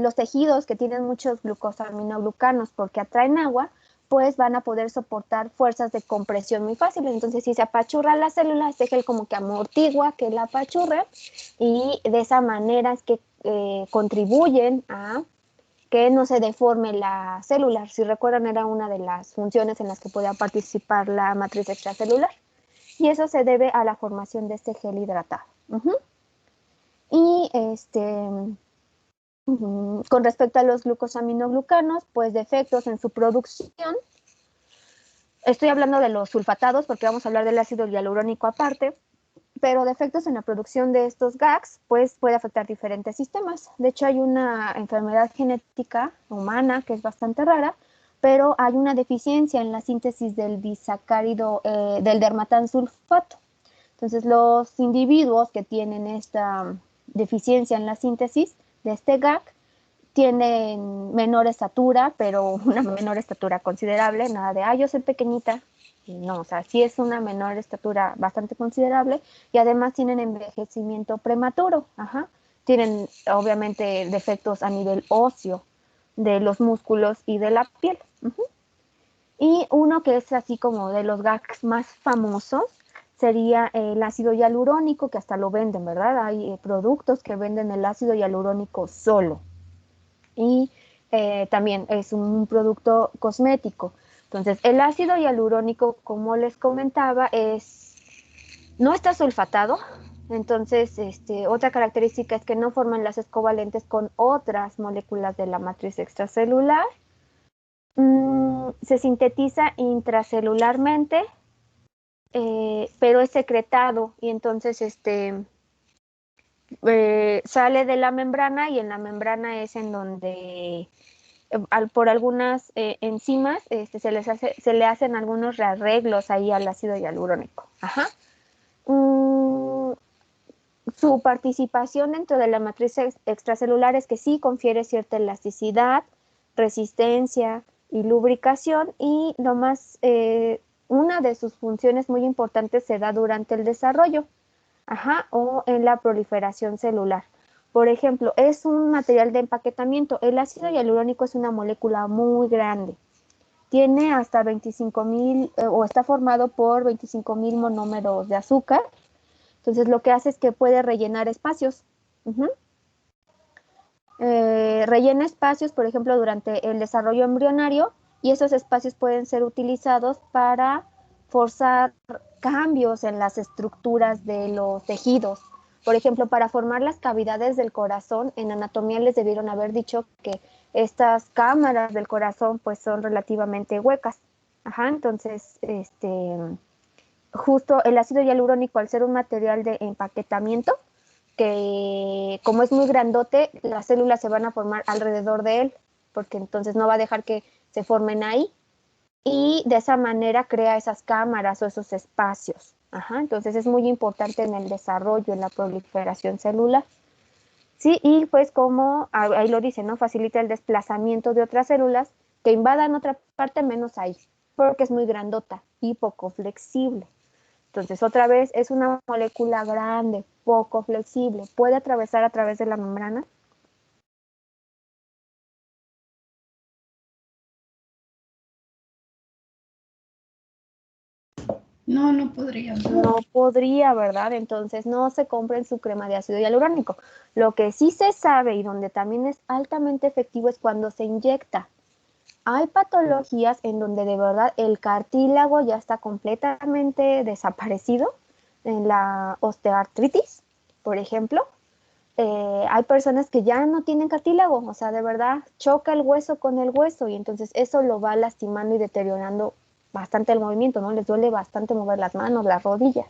los tejidos que tienen muchos glucosaminoglucanos porque atraen agua, pues van a poder soportar fuerzas de compresión muy fáciles. Entonces, si se apachurra la célula, este gel como que amortigua que la apachurre y de esa manera es que contribuyen a que no se deforme la célula. Si recuerdan, era una de las funciones en las que podía participar la matriz extracelular. Y eso se debe a la formación de este gel hidratado. Y con respecto a los glucosaminoglucanos, pues defectos en su producción. Estoy hablando de los sulfatados porque vamos a hablar del ácido hialurónico aparte, pero defectos en la producción de estos GAGs, pues puede afectar diferentes sistemas. De hecho, hay una enfermedad genética humana que es bastante rara, pero hay una deficiencia en la síntesis del disacárido, del dermatansulfato. Entonces, los individuos que tienen esta deficiencia en la síntesis de este GAG tienen menor estatura, pero una menor estatura considerable, nada de, yo soy pequeñita. No, o sea, sí es una menor estatura bastante considerable y además tienen envejecimiento prematuro. Tienen obviamente defectos a nivel óseo de los músculos y de la piel. Y uno que es así como de los GAGs más famosos sería el ácido hialurónico, que hasta lo venden, ¿verdad? Hay productos que venden el ácido hialurónico solo. Y también es un producto cosmético. Entonces, el ácido hialurónico, como les comentaba, no está sulfatado. Entonces, otra característica es que no forma enlaces covalentes con otras moléculas de la matriz extracelular. Se sintetiza intracelularmente, pero es secretado y entonces sale de la membrana y en la membrana es en donde por algunas enzimas se le hacen algunos rearreglos ahí al ácido hialurónico. Su participación dentro de la matriz extracelular es que sí confiere cierta elasticidad, resistencia y lubricación y una de sus funciones muy importantes se da durante el desarrollo o en la proliferación celular. Por ejemplo, es un material de empaquetamiento. El ácido hialurónico es una molécula muy grande. Tiene hasta 25,000 o está formado por 25,000 monómeros de azúcar. Entonces, lo que hace es que puede rellenar espacios. Rellena espacios, por ejemplo, durante el desarrollo embrionario y esos espacios pueden ser utilizados para forzar cambios en las estructuras de los tejidos. Por ejemplo, para formar las cavidades del corazón, en anatomía les debieron haber dicho que estas cámaras del corazón pues son relativamente huecas. Entonces, justo el ácido hialurónico, al ser un material de empaquetamiento, que como es muy grandote, las células se van a formar alrededor de él, porque entonces no va a dejar que se formen ahí, y de esa manera crea esas cámaras o esos espacios. Entonces es muy importante en el desarrollo, en la proliferación celular. Sí, y pues como ahí lo dice, ¿no? Facilita el desplazamiento de otras células que invadan otra parte menos ahí, porque es muy grandota y poco flexible. Entonces, otra vez, es una molécula grande, poco flexible. ¿Puede atravesar a través de la membrana? No, no podría. No podría, ¿verdad? Entonces, no se compren su crema de ácido hialurónico. Lo que sí se sabe y donde también es altamente efectivo es cuando se inyecta. Hay patologías en donde de verdad el cartílago ya está completamente desaparecido. en la osteoartritis, por ejemplo, hay personas que ya no tienen cartílago, o sea, de verdad choca el hueso con el hueso y entonces eso lo va lastimando y deteriorando bastante el movimiento, ¿no? Les duele bastante mover las manos, las rodillas.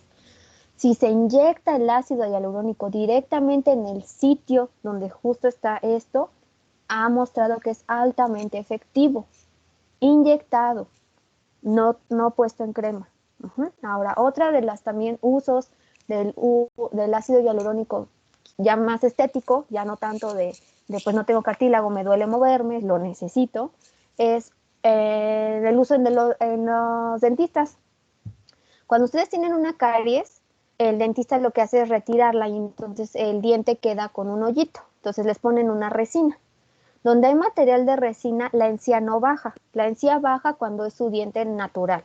Si se inyecta el ácido hialurónico directamente en el sitio donde justo está esto, ha mostrado que es altamente efectivo. Inyectado, no puesto en crema. Ahora, otra de las también usos del ácido hialurónico ya más estético, ya no tanto de pues no tengo cartílago, me duele moverme, lo necesito, es el uso en los dentistas. Cuando ustedes tienen una caries, el dentista lo que hace es retirarla y entonces el diente queda con un hoyito. Entonces les ponen una resina. Donde hay material de resina, la encía no baja. La encía baja cuando es su diente natural.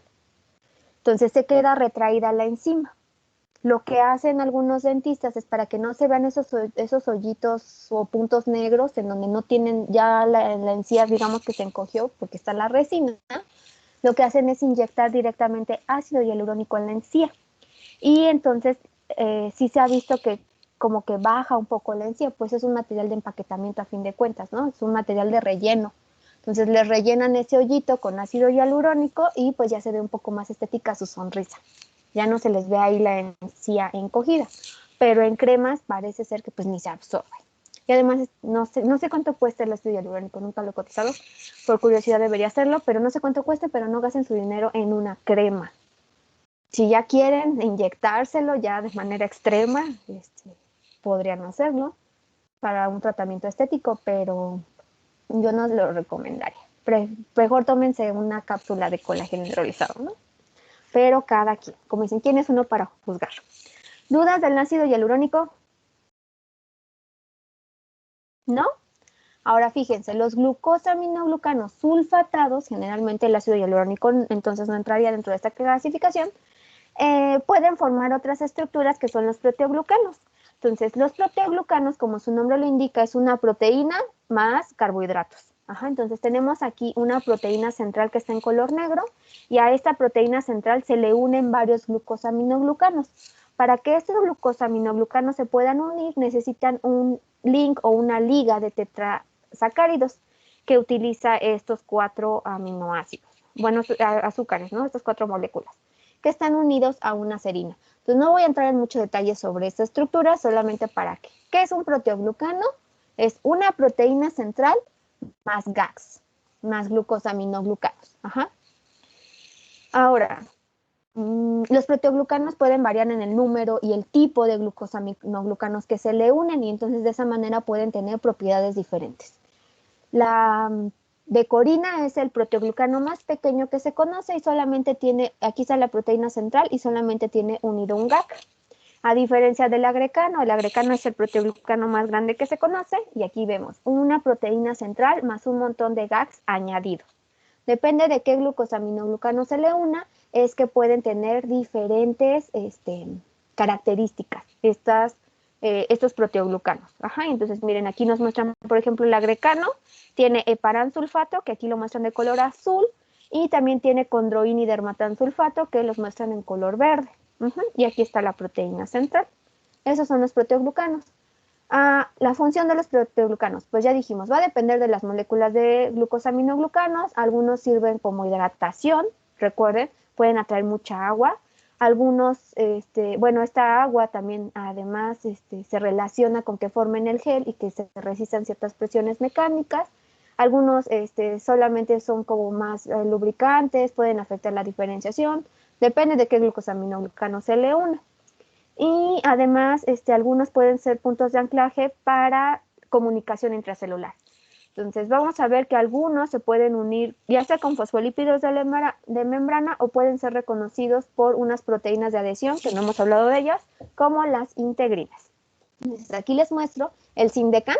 Entonces se queda retraída la encima. Lo que hacen algunos dentistas es para que no se vean esos hoyitos o puntos negros en donde no tienen ya la encía, digamos que se encogió porque está la resina, lo que hacen es inyectar directamente ácido hialurónico en la encía. Y entonces sí se ha visto que como que baja un poco la encía, pues es un material de empaquetamiento a fin de cuentas, ¿no? Es un material de relleno. Entonces les rellenan ese hoyito con ácido hialurónico y pues ya se ve un poco más estética su sonrisa. Ya no se les ve ahí la encía encogida, pero en cremas parece ser que pues ni se absorbe. Y además no sé cuánto cuesta el ácido hialurónico, nunca lo he cotizado, por curiosidad debería hacerlo, pero no sé cuánto cuesta, pero no gasten su dinero en una crema. Si ya quieren inyectárselo ya de manera extrema, podrían hacerlo para un tratamiento estético, pero yo no lo recomendaría. Mejor tómense una cápsula de colágeno hidrolizado, ¿no? Pero cada quien, como dicen, ¿quién es uno para juzgar? ¿Dudas del ácido hialurónico? ¿No? Ahora fíjense, los glucosaminoglucanos sulfatados, generalmente el ácido hialurónico entonces no entraría dentro de esta clasificación, pueden formar otras estructuras que son los proteoglucanos. Entonces, los proteoglucanos, como su nombre lo indica, es una proteína más carbohidratos. Entonces tenemos aquí una proteína central que está en color negro y a esta proteína central se le unen varios glucosaminoglucanos. Para que estos glucosaminoglucanos se puedan unir necesitan un link o una liga de tetrasacáridos que utiliza estos 4 aminoácidos, bueno, azúcares, ¿no? Estas 4 moléculas que están unidos a una serina. Entonces no voy a entrar en mucho detalle sobre esta estructura, solamente para que. ¿Qué es un proteoglucano? Es una proteína central más GAGs, más glucosaminoglucanos. Ahora, los proteoglucanos pueden variar en el número y el tipo de glucosaminoglucanos que se le unen y entonces de esa manera pueden tener propiedades diferentes. La decorina es el proteoglucano más pequeño que se conoce y solamente tiene, aquí está la proteína central y solamente tiene unido un GAG. A diferencia del agrecano, el agrecano es el proteoglucano más grande que se conoce y aquí vemos una proteína central más un montón de GAGs añadidos. Depende de qué glucosaminoglucano se le una, es que pueden tener diferentes características estos proteoglucanos. Entonces miren, aquí nos muestran, por ejemplo, el agrecano tiene heparansulfato, que aquí lo muestran de color azul, y también tiene condroín y dermatansulfato, que los muestran en color verde. Y aquí está la proteína central. Esos son los proteoglucanos. La función de los proteoglucanos, pues ya dijimos, va a depender de las moléculas de glucosaminoglucanos. Algunos sirven como hidratación, recuerden, pueden atraer mucha agua. Algunos, esta agua también además se relaciona con que formen el gel y que se resistan ciertas presiones mecánicas. Algunos solamente son como más lubricantes, pueden afectar la diferenciación, depende de qué glucosaminoglucano se le una. Y además, algunos pueden ser puntos de anclaje para comunicación intracelular. Entonces, vamos a ver que algunos se pueden unir ya sea con fosfolípidos de membrana o pueden ser reconocidos por unas proteínas de adhesión, que no hemos hablado de ellas, como las integrinas. Entonces, aquí les muestro el Sindecan.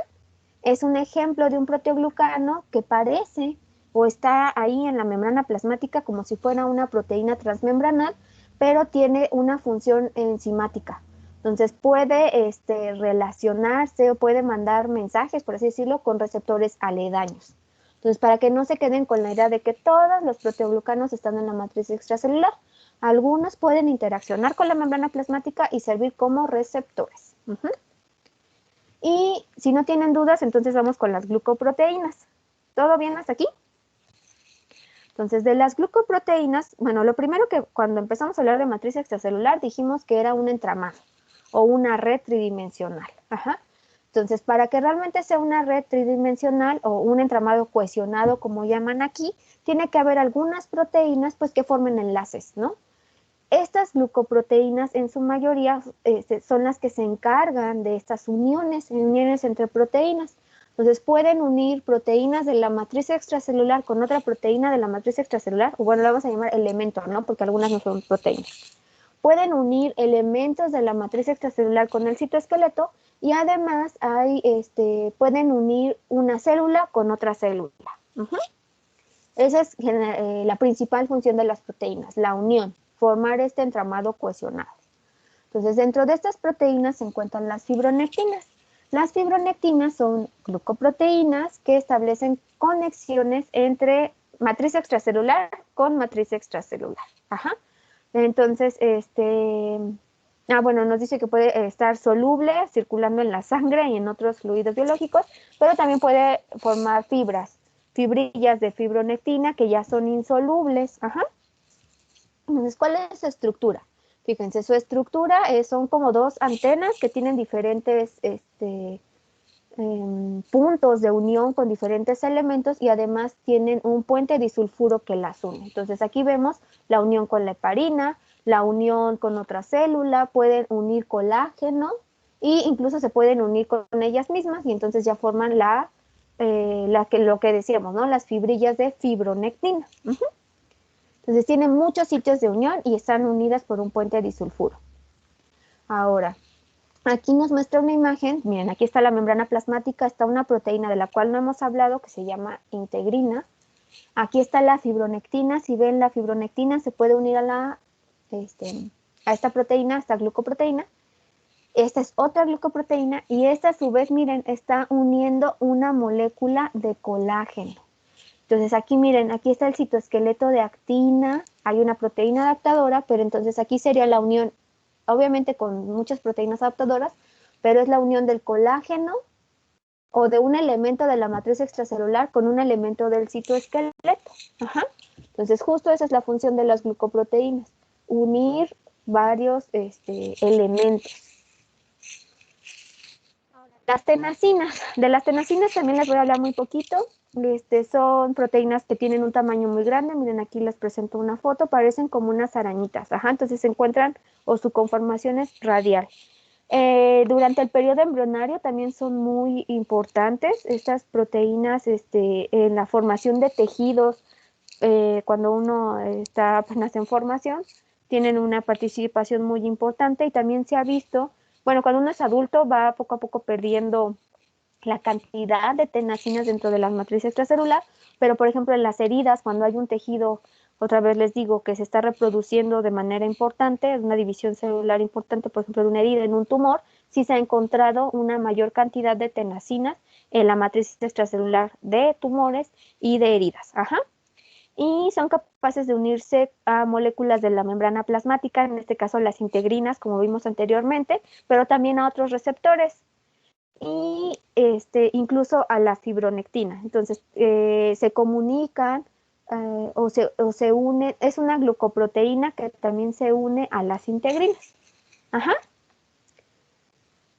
Es un ejemplo de un proteoglucano que parece o está ahí en la membrana plasmática como si fuera una proteína transmembranal, pero tiene una función enzimática. Entonces puede relacionarse o puede mandar mensajes, por así decirlo, con receptores aledaños. Entonces, para que no se queden con la idea de que todos los proteoglucanos están en la matriz extracelular, Algunos pueden interaccionar con la membrana plasmática y servir como receptores. Y si no tienen dudas, entonces vamos con las glucoproteínas. ¿Todo bien hasta aquí? Entonces, de las glucoproteínas, bueno, lo primero que cuando empezamos a hablar de matriz extracelular dijimos que era un entramado o una red tridimensional. Entonces, para que realmente sea una red tridimensional o un entramado cohesionado, como llaman aquí, tiene que haber algunas proteínas pues, que formen enlaces, ¿no? Estas glucoproteínas en su mayoría son las que se encargan de estas uniones entre proteínas. Entonces pueden unir proteínas de la matriz extracelular con otra proteína de la matriz extracelular, o bueno, la vamos a llamar elemento, ¿no? Porque algunas no son proteínas. Pueden unir elementos de la matriz extracelular con el citoesqueleto y además pueden unir una célula con otra célula. Esa es la principal función de las proteínas, la unión, formar este entramado cohesionado. Entonces, dentro de estas proteínas se encuentran las fibronectinas. Las fibronectinas son glucoproteínas que establecen conexiones entre matriz extracelular con matriz extracelular. Entonces, bueno, nos dice que puede estar soluble, circulando en la sangre y en otros fluidos biológicos, pero también puede formar fibrillas de fibronectina que ya son insolubles. Entonces, ¿cuál es su estructura? Fíjense, su estructura son como dos antenas que tienen diferentes puntos de unión con diferentes elementos y además tienen un puente disulfuro que las une. Entonces, aquí vemos la unión con la heparina, la unión con otra célula, pueden unir colágeno e incluso se pueden unir con ellas mismas y entonces ya forman lo que decíamos, ¿no? Las fibrillas de fibronectina. Entonces tienen muchos sitios de unión y están unidas por un puente disulfuro. Ahora, aquí nos muestra una imagen, miren, aquí está la membrana plasmática, está una proteína de la cual no hemos hablado que se llama integrina. Aquí está la fibronectina, si ven la fibronectina se puede unir a esta proteína, a esta glucoproteína. Esta es otra glucoproteína y esta a su vez, miren, está uniendo una molécula de colágeno. Entonces aquí miren, aquí está el citoesqueleto de actina, hay una proteína adaptadora, pero entonces aquí sería la unión, obviamente con muchas proteínas adaptadoras, pero es la unión del colágeno o de un elemento de la matriz extracelular con un elemento del citoesqueleto. Entonces justo esa es la función de las glucoproteínas, unir varios elementos. Las tenacinas, de las tenacinas también les voy a hablar muy poquito. Son proteínas que tienen un tamaño muy grande, miren aquí les presento una foto, parecen como unas arañitas, entonces se encuentran o su conformación es radial. Durante el periodo embrionario también son muy importantes estas proteínas en la formación de tejidos, cuando uno está apenas en formación, tienen una participación muy importante y también se ha visto, bueno, cuando uno es adulto va poco a poco perdiendo la cantidad de tenacinas dentro de la matriz extracelular, pero por ejemplo en las heridas, cuando hay un tejido, otra vez les digo, que se está reproduciendo de manera importante, una división celular importante, por ejemplo de una herida en un tumor, sí se ha encontrado una mayor cantidad de tenacinas en la matriz extracelular de tumores y de heridas. Y son capaces de unirse a moléculas de la membrana plasmática, en este caso las integrinas, como vimos anteriormente, pero también a otros receptores y incluso a la fibronectina. Entonces, se comunican o se unen, es una glucoproteína que también se une a las integrinas.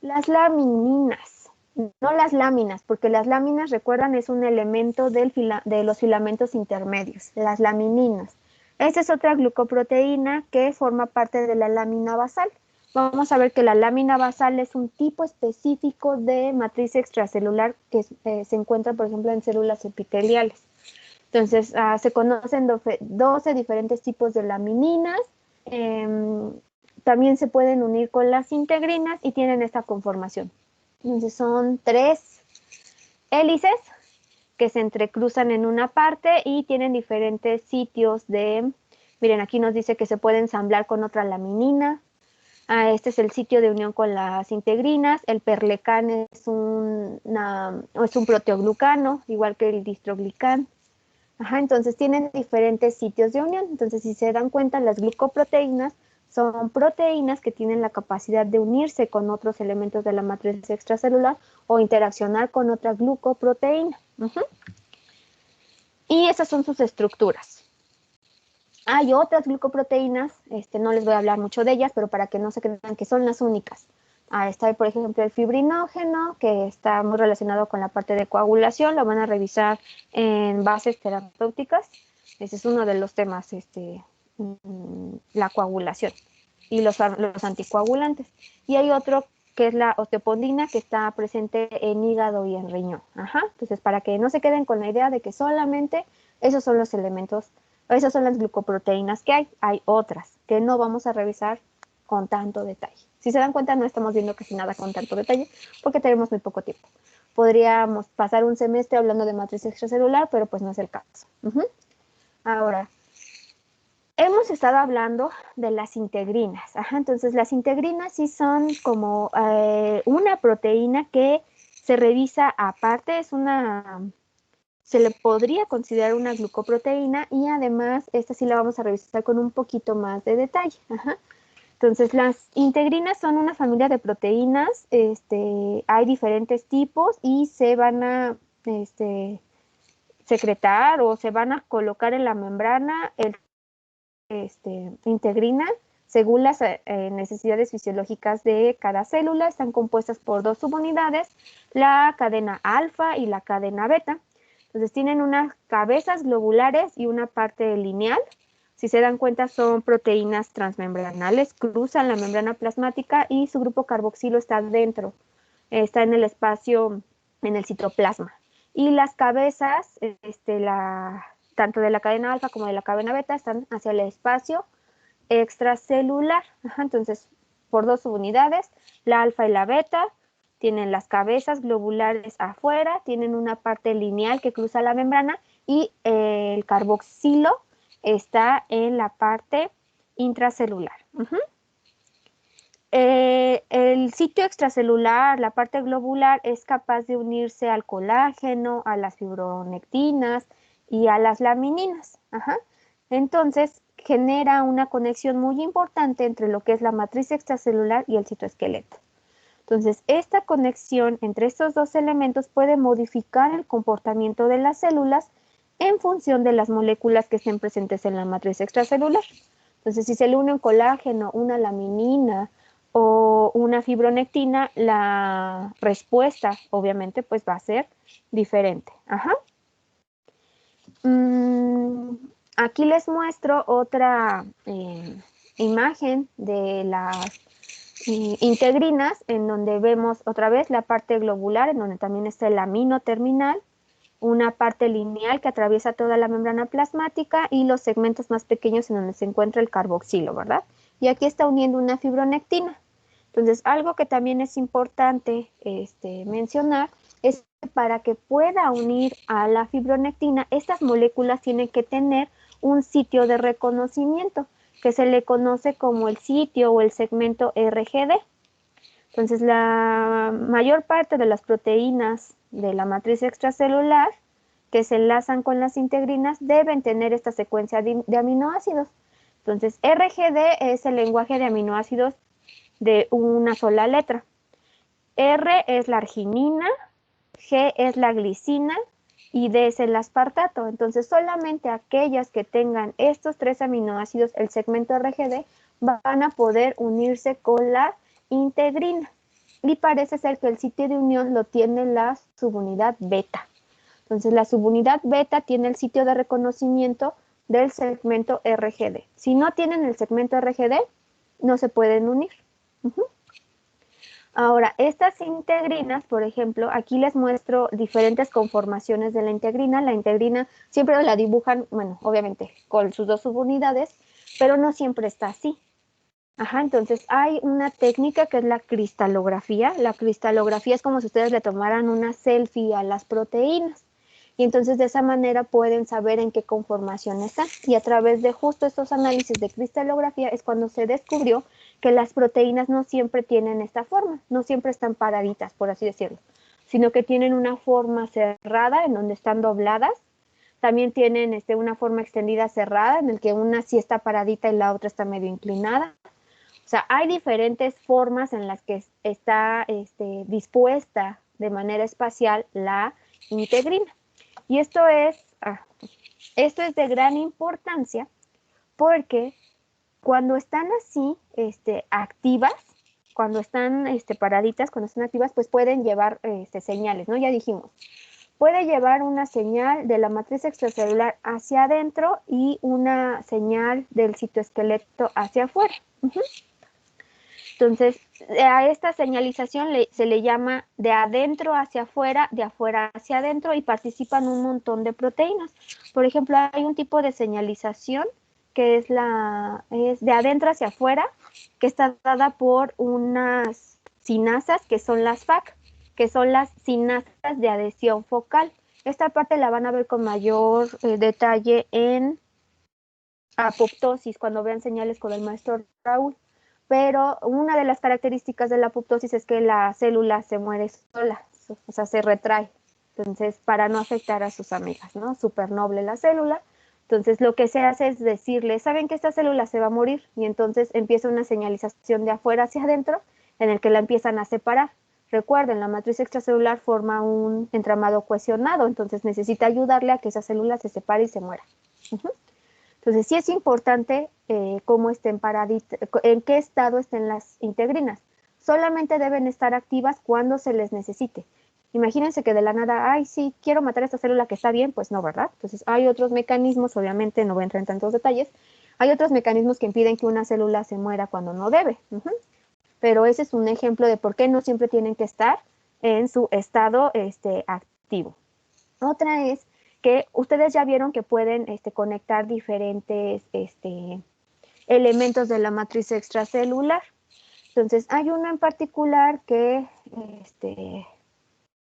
Las lamininas, no las láminas, porque las láminas, recuerdan, es un elemento de los filamentos intermedios, las lamininas. Esta es otra glucoproteína que forma parte de la lámina basal. Vamos a ver que la lámina basal es un tipo específico de matriz extracelular que se encuentra, por ejemplo, en células epiteliales. Entonces, se conocen 12 diferentes tipos de lamininas. También se pueden unir con las integrinas y tienen esta conformación. Entonces, son 3 hélices que se entrecruzan en una parte y tienen diferentes sitios miren, aquí nos dice que se puede ensamblar con otra laminina. Este es el sitio de unión con las integrinas. El perlecán es un proteoglucano, igual que el distroglicán. Ajá, entonces tienen diferentes sitios de unión. Entonces, si se dan cuenta, las glucoproteínas son proteínas que tienen la capacidad de unirse con otros elementos de la matriz extracelular o interaccionar con otra glucoproteína. Y esas son sus estructuras. Hay otras glucoproteínas, no les voy a hablar mucho de ellas, pero para que no se crean que son las únicas. Está, por ejemplo, el fibrinógeno, que está muy relacionado con la parte de coagulación. Lo van a revisar en bases terapéuticas. Ese es uno de los temas, la coagulación y los anticoagulantes. Y hay otro que es la osteopondina, que está presente en hígado y en riñón. Entonces, para que no se queden con la idea de que solamente esos son los elementos, esas son las glucoproteínas que hay. Hay otras que no vamos a revisar con tanto detalle. Si se dan cuenta, no estamos viendo casi nada con tanto detalle porque tenemos muy poco tiempo. Podríamos pasar un semestre hablando de matriz extracelular, pero pues no es el caso. Ahora, hemos estado hablando de las integrinas. Entonces, las integrinas sí son como una proteína que se revisa aparte, se le podría considerar una glucoproteína y además esta sí la vamos a revisar con un poquito más de detalle. Entonces, las integrinas son una familia de proteínas, hay diferentes tipos y se van a secretar o se van a colocar en la membrana integrina según las necesidades fisiológicas de cada célula. Están compuestas por dos subunidades, la cadena alfa y la cadena beta. Entonces tienen unas cabezas globulares y una parte lineal. Si se dan cuenta, son proteínas transmembranales, cruzan la membrana plasmática y su grupo carboxilo está dentro, está en el espacio, en el citoplasma. Y las cabezas, tanto de la cadena alfa como de la cadena beta, están hacia el espacio extracelular. Entonces, por dos subunidades, la alfa y la beta, tienen las cabezas globulares afuera, tienen una parte lineal que cruza la membrana y el carboxilo está en la parte intracelular. El sitio extracelular, la parte globular, es capaz de unirse al colágeno, a las fibronectinas y a las lamininas. Entonces, genera una conexión muy importante entre lo que es la matriz extracelular y el citoesqueleto. Entonces, esta conexión entre estos dos elementos puede modificar el comportamiento de las células en función de las moléculas que estén presentes en la matriz extracelular. Entonces, si se le une un colágeno, una laminina o una fibronectina, la respuesta, obviamente, pues va a ser diferente. Aquí les muestro otra imagen de las integrinas, en donde vemos otra vez la parte globular, en donde también está el amino terminal, una parte lineal que atraviesa toda la membrana plasmática y los segmentos más pequeños en donde se encuentra el carboxilo, ¿verdad? Y aquí está uniendo una fibronectina. Entonces, algo que también es importante mencionar es que para que pueda unir a la fibronectina, estas moléculas tienen que tener un sitio de reconocimiento, que se le conoce como el sitio o el segmento RGD. Entonces, la mayor parte de las proteínas de la matriz extracelular que se enlazan con las integrinas deben tener esta secuencia de aminoácidos. Entonces, RGD es el lenguaje de aminoácidos de una sola letra. R es la arginina, G es la glicina y D es el aspartato. Entonces, solamente aquellas que tengan estos tres aminoácidos, el segmento RGD, van a poder unirse con la integrina. Y parece ser que el sitio de unión lo tiene la subunidad beta. Entonces, la subunidad beta tiene el sitio de reconocimiento del segmento RGD. Si no tienen el segmento RGD, no se pueden unir. Ahora, estas integrinas, por ejemplo, aquí les muestro diferentes conformaciones de la integrina. La integrina siempre la dibujan, bueno, obviamente con sus dos subunidades, pero no siempre está así. Entonces hay una técnica que es la cristalografía. La cristalografía es como si ustedes le tomaran una selfie a las proteínas. Y entonces de esa manera pueden saber en qué conformación están. Y a través de justo estos análisis de cristalografía es cuando se descubrió que las proteínas no siempre tienen esta forma, no siempre están paraditas, por así decirlo, sino que tienen una forma cerrada en donde están dobladas, También tienen una forma extendida cerrada, en el que una sí está paradita y la otra está medio inclinada. O sea, hay diferentes formas en las que está dispuesta de manera espacial la integrina. Y esto es de gran importancia porque cuando están así activas, cuando están paraditas, cuando están activas, pues pueden llevar señales, ¿no? Ya dijimos, puede llevar una señal de la matriz extracelular hacia adentro y una señal del citoesqueleto hacia afuera. Entonces, a esta señalización se le llama de adentro hacia afuera, de afuera hacia adentro, y participan un montón de proteínas. Por ejemplo, hay un tipo de señalización que es de adentro hacia afuera, que está dada por unas sinasas que son las FAC, que son las sinasas de adhesión focal. Esta parte la van a ver con mayor detalle en apoptosis, cuando vean señales con el maestro Raúl. Pero una de las características de la apoptosis es que la célula se muere sola, o sea, se retrae. Entonces, para no afectar a sus amigas, ¿no? Súper noble la célula. Entonces, lo que se hace es decirle, ¿saben que esta célula se va a morir? Y entonces empieza una señalización de afuera hacia adentro, en el que la empiezan a separar. Recuerden, la matriz extracelular forma un entramado cohesionado, entonces necesita ayudarle a que esa célula se separe y se muera. Entonces, sí es importante cómo estén paraditas, en qué estado estén las integrinas. Solamente deben estar activas cuando se les necesite. Imagínense que de la nada, ay, sí, quiero matar a esta célula que está bien, pues no, ¿verdad? Entonces, hay otros mecanismos, obviamente no voy a entrar en tantos detalles, hay otros mecanismos que impiden que una célula se muera cuando no debe. Pero ese es un ejemplo de por qué no siempre tienen que estar en su estado activo. Otra es que ustedes ya vieron que pueden conectar diferentes elementos de la matriz extracelular. Entonces, hay uno en particular que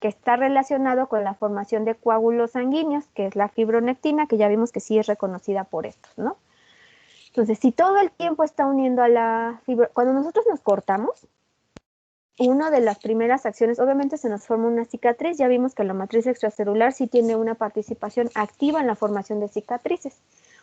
está relacionado con la formación de coágulos sanguíneos, que es la fibronectina, que ya vimos que sí es reconocida por estos, ¿no? Entonces, si todo el tiempo está uniendo a la fibra, cuando nosotros nos cortamos, una de las primeras acciones, obviamente se nos forma una cicatriz, ya vimos que la matriz extracelular sí tiene una participación activa en la formación de cicatrices.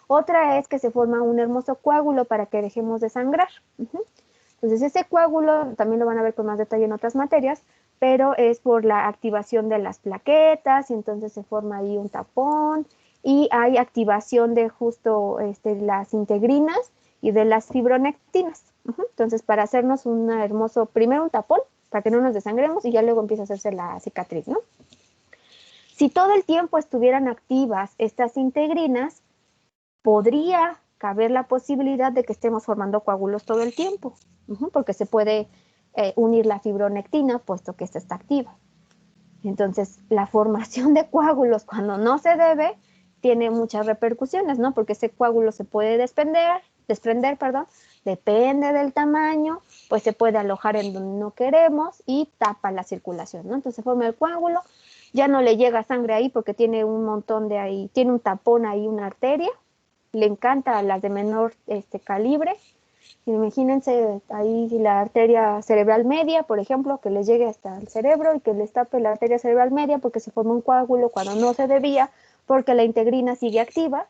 Otra es que se forma un hermoso coágulo para que dejemos de sangrar. Entonces ese coágulo también lo van a ver con más detalle en otras materias, pero es por la activación de las plaquetas y entonces se forma ahí un tapón y hay activación de justo las integrinas y de las fibronectinas. Entonces, para hacernos primero un tapón, para que no nos desangremos, y ya luego empieza a hacerse la cicatriz, ¿no? Si todo el tiempo estuvieran activas estas integrinas, podría caber la posibilidad de que estemos formando coágulos todo el tiempo, porque se puede unir la fibronectina, puesto que esta está activa. Entonces, la formación de coágulos cuando no se debe, tiene muchas repercusiones, ¿no? Porque ese coágulo se puede desprender, depende del tamaño, pues se puede alojar en donde no queremos y tapa la circulación, ¿no? Entonces se forma el coágulo, ya no le llega sangre ahí porque tiene un montón de ahí, tiene un tapón ahí, una arteria, le encanta a las de menor calibre. Imagínense ahí la arteria cerebral media, por ejemplo, que les llegue hasta el cerebro y que les tape la arteria cerebral media porque se forma un coágulo cuando no se debía, porque la integrina sigue activa.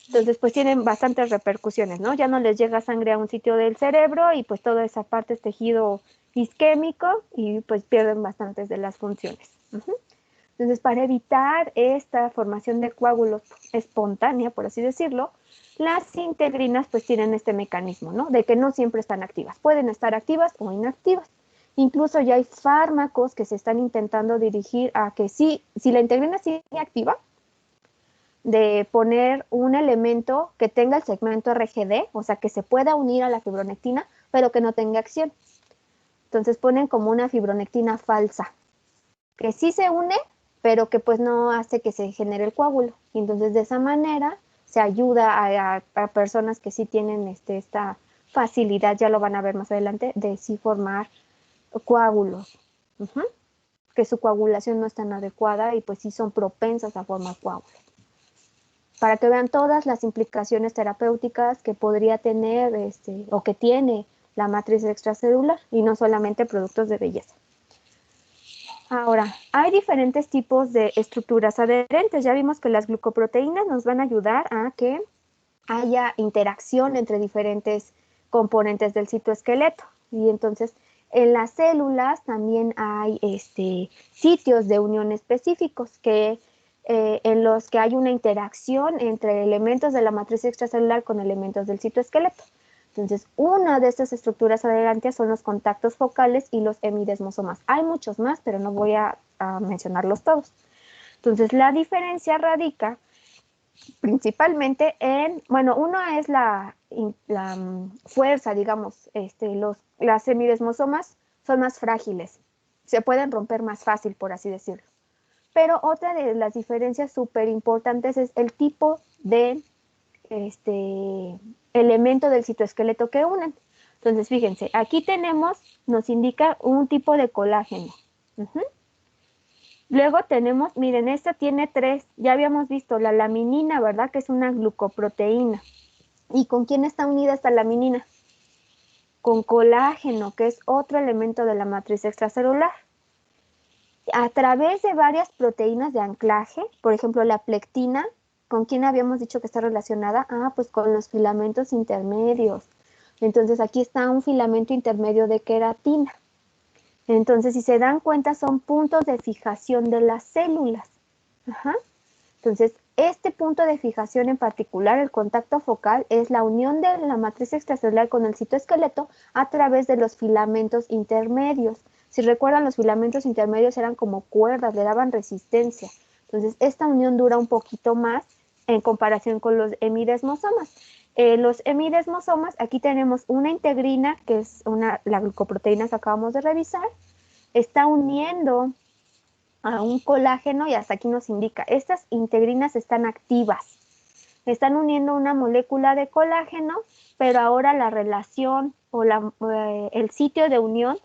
Entonces, pues tienen bastantes repercusiones, ¿no? Ya no les llega sangre a un sitio del cerebro y pues toda esa parte es tejido isquémico y pues pierden bastantes de las funciones. Entonces, para evitar esta formación de coágulos espontánea, por así decirlo, las integrinas pues tienen este mecanismo, ¿no? De que no siempre están activas. Pueden estar activas o inactivas. Incluso ya hay fármacos que se están intentando dirigir a que si la integrina sigue activa, de poner un elemento que tenga el segmento RGD, o sea, que se pueda unir a la fibronectina, pero que no tenga acción. Entonces ponen como una fibronectina falsa, que sí se une, pero que pues no hace que se genere el coágulo. Y entonces de esa manera se ayuda a personas que sí tienen esta facilidad, ya lo van a ver más adelante, de sí formar coágulos, que su coagulación no es tan adecuada y pues sí son propensas a formar coágulos. Para que vean todas las implicaciones terapéuticas que podría tener o que tiene la matriz extracelular y no solamente productos de belleza. Ahora, hay diferentes tipos de estructuras adherentes. Ya vimos que las glucoproteínas nos van a ayudar a que haya interacción entre diferentes componentes del citoesqueleto. Y entonces, en las células también hay sitios de unión específicos en los que hay una interacción entre elementos de la matriz extracelular con elementos del citoesqueleto. Entonces, una de estas estructuras adherentes son los contactos focales y los hemidesmosomas. Hay muchos más, pero no voy a mencionarlos todos. Entonces, la diferencia radica principalmente bueno, uno es la fuerza, digamos, las semidesmosomas son más frágiles, se pueden romper más fácil, por así decirlo. Pero otra de las diferencias súper importantes es el tipo de elemento del citoesqueleto que unen. Entonces, fíjense, aquí nos indica un tipo de colágeno. Luego tenemos, miren, esta tiene 3, ya habíamos visto la laminina, ¿verdad? Que es una glucoproteína. ¿Y con quién está unida esta laminina? Con colágeno, que es otro elemento de la matriz extracelular. A través de varias proteínas de anclaje, por ejemplo, la plectina, ¿con quién habíamos dicho que está relacionada? Pues con los filamentos intermedios. Entonces aquí está un filamento intermedio de queratina. Entonces, si se dan cuenta, son puntos de fijación de las células. Entonces, este punto de fijación en particular, el contacto focal, es la unión de la matriz extracelular con el citoesqueleto a través de los filamentos intermedios. Si recuerdan, los filamentos intermedios eran como cuerdas, le daban resistencia. Entonces, esta unión dura un poquito más en comparación con los hemidesmosomas. Los hemidesmosomas, aquí tenemos una integrina, que es la glucoproteína que acabamos de revisar, está uniendo a un colágeno y hasta aquí nos indica, estas integrinas están activas, están uniendo una molécula de colágeno, pero ahora la relación o el sitio de unión,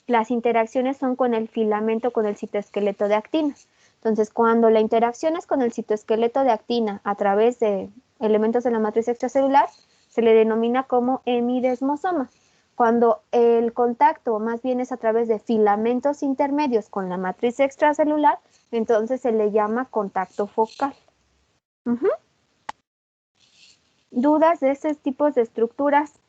las interacciones son con el filamento, con el citoesqueleto de actina. Entonces, cuando la interacción es con el citoesqueleto de actina a través de elementos de la matriz extracelular, se le denomina como hemidesmosoma. Cuando el contacto más bien es a través de filamentos intermedios con la matriz extracelular, entonces se le llama contacto focal. ¿Dudas de estos tipos de estructuras?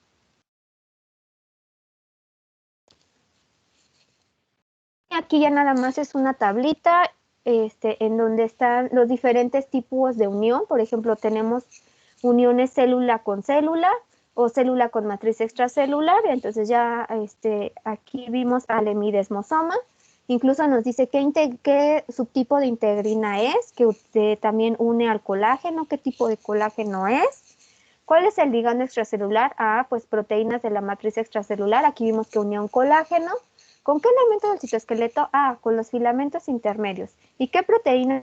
Aquí ya nada más es una tablita en donde están los diferentes tipos de unión. Por ejemplo, tenemos uniones célula con célula o célula con matriz extracelular. Entonces ya aquí vimos al hemidesmosoma. Incluso nos dice qué subtipo de integrina es, que también une al colágeno, qué tipo de colágeno es. ¿Cuál es el ligando extracelular? Pues proteínas de la matriz extracelular. Aquí vimos que unía un colágeno. ¿Con qué elemento del citoesqueleto? Con los filamentos intermedios. ¿Y qué proteína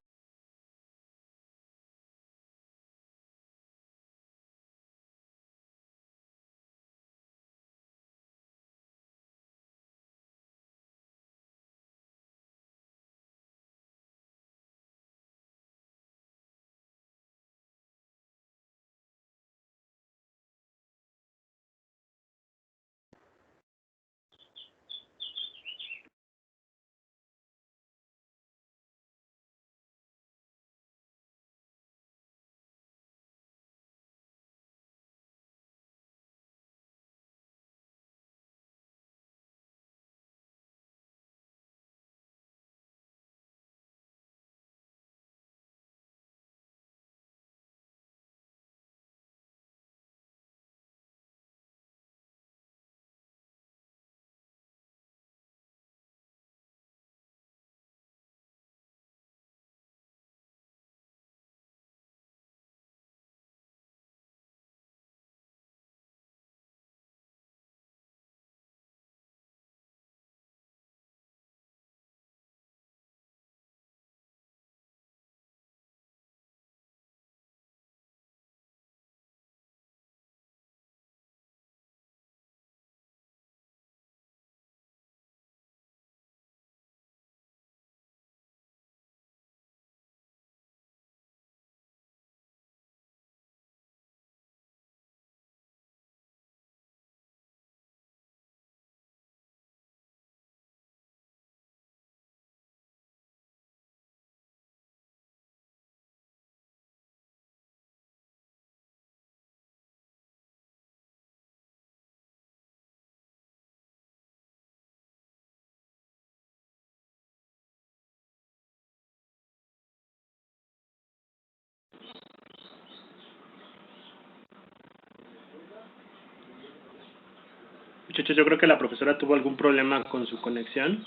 Muchachos, yo creo que la profesora tuvo algún problema con su conexión.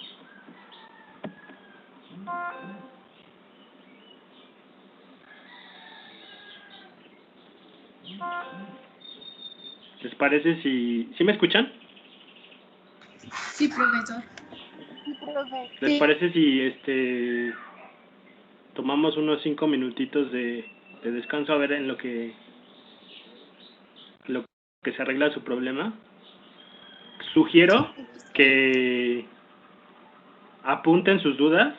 ¿Les parece si... ¿Sí me escuchan? Sí, profesor. Sí, profe. ¿Les Sí. parece si tomamos unos 5 minutitos de descanso a ver en lo que se arregla su problema? Sugiero que apunten sus dudas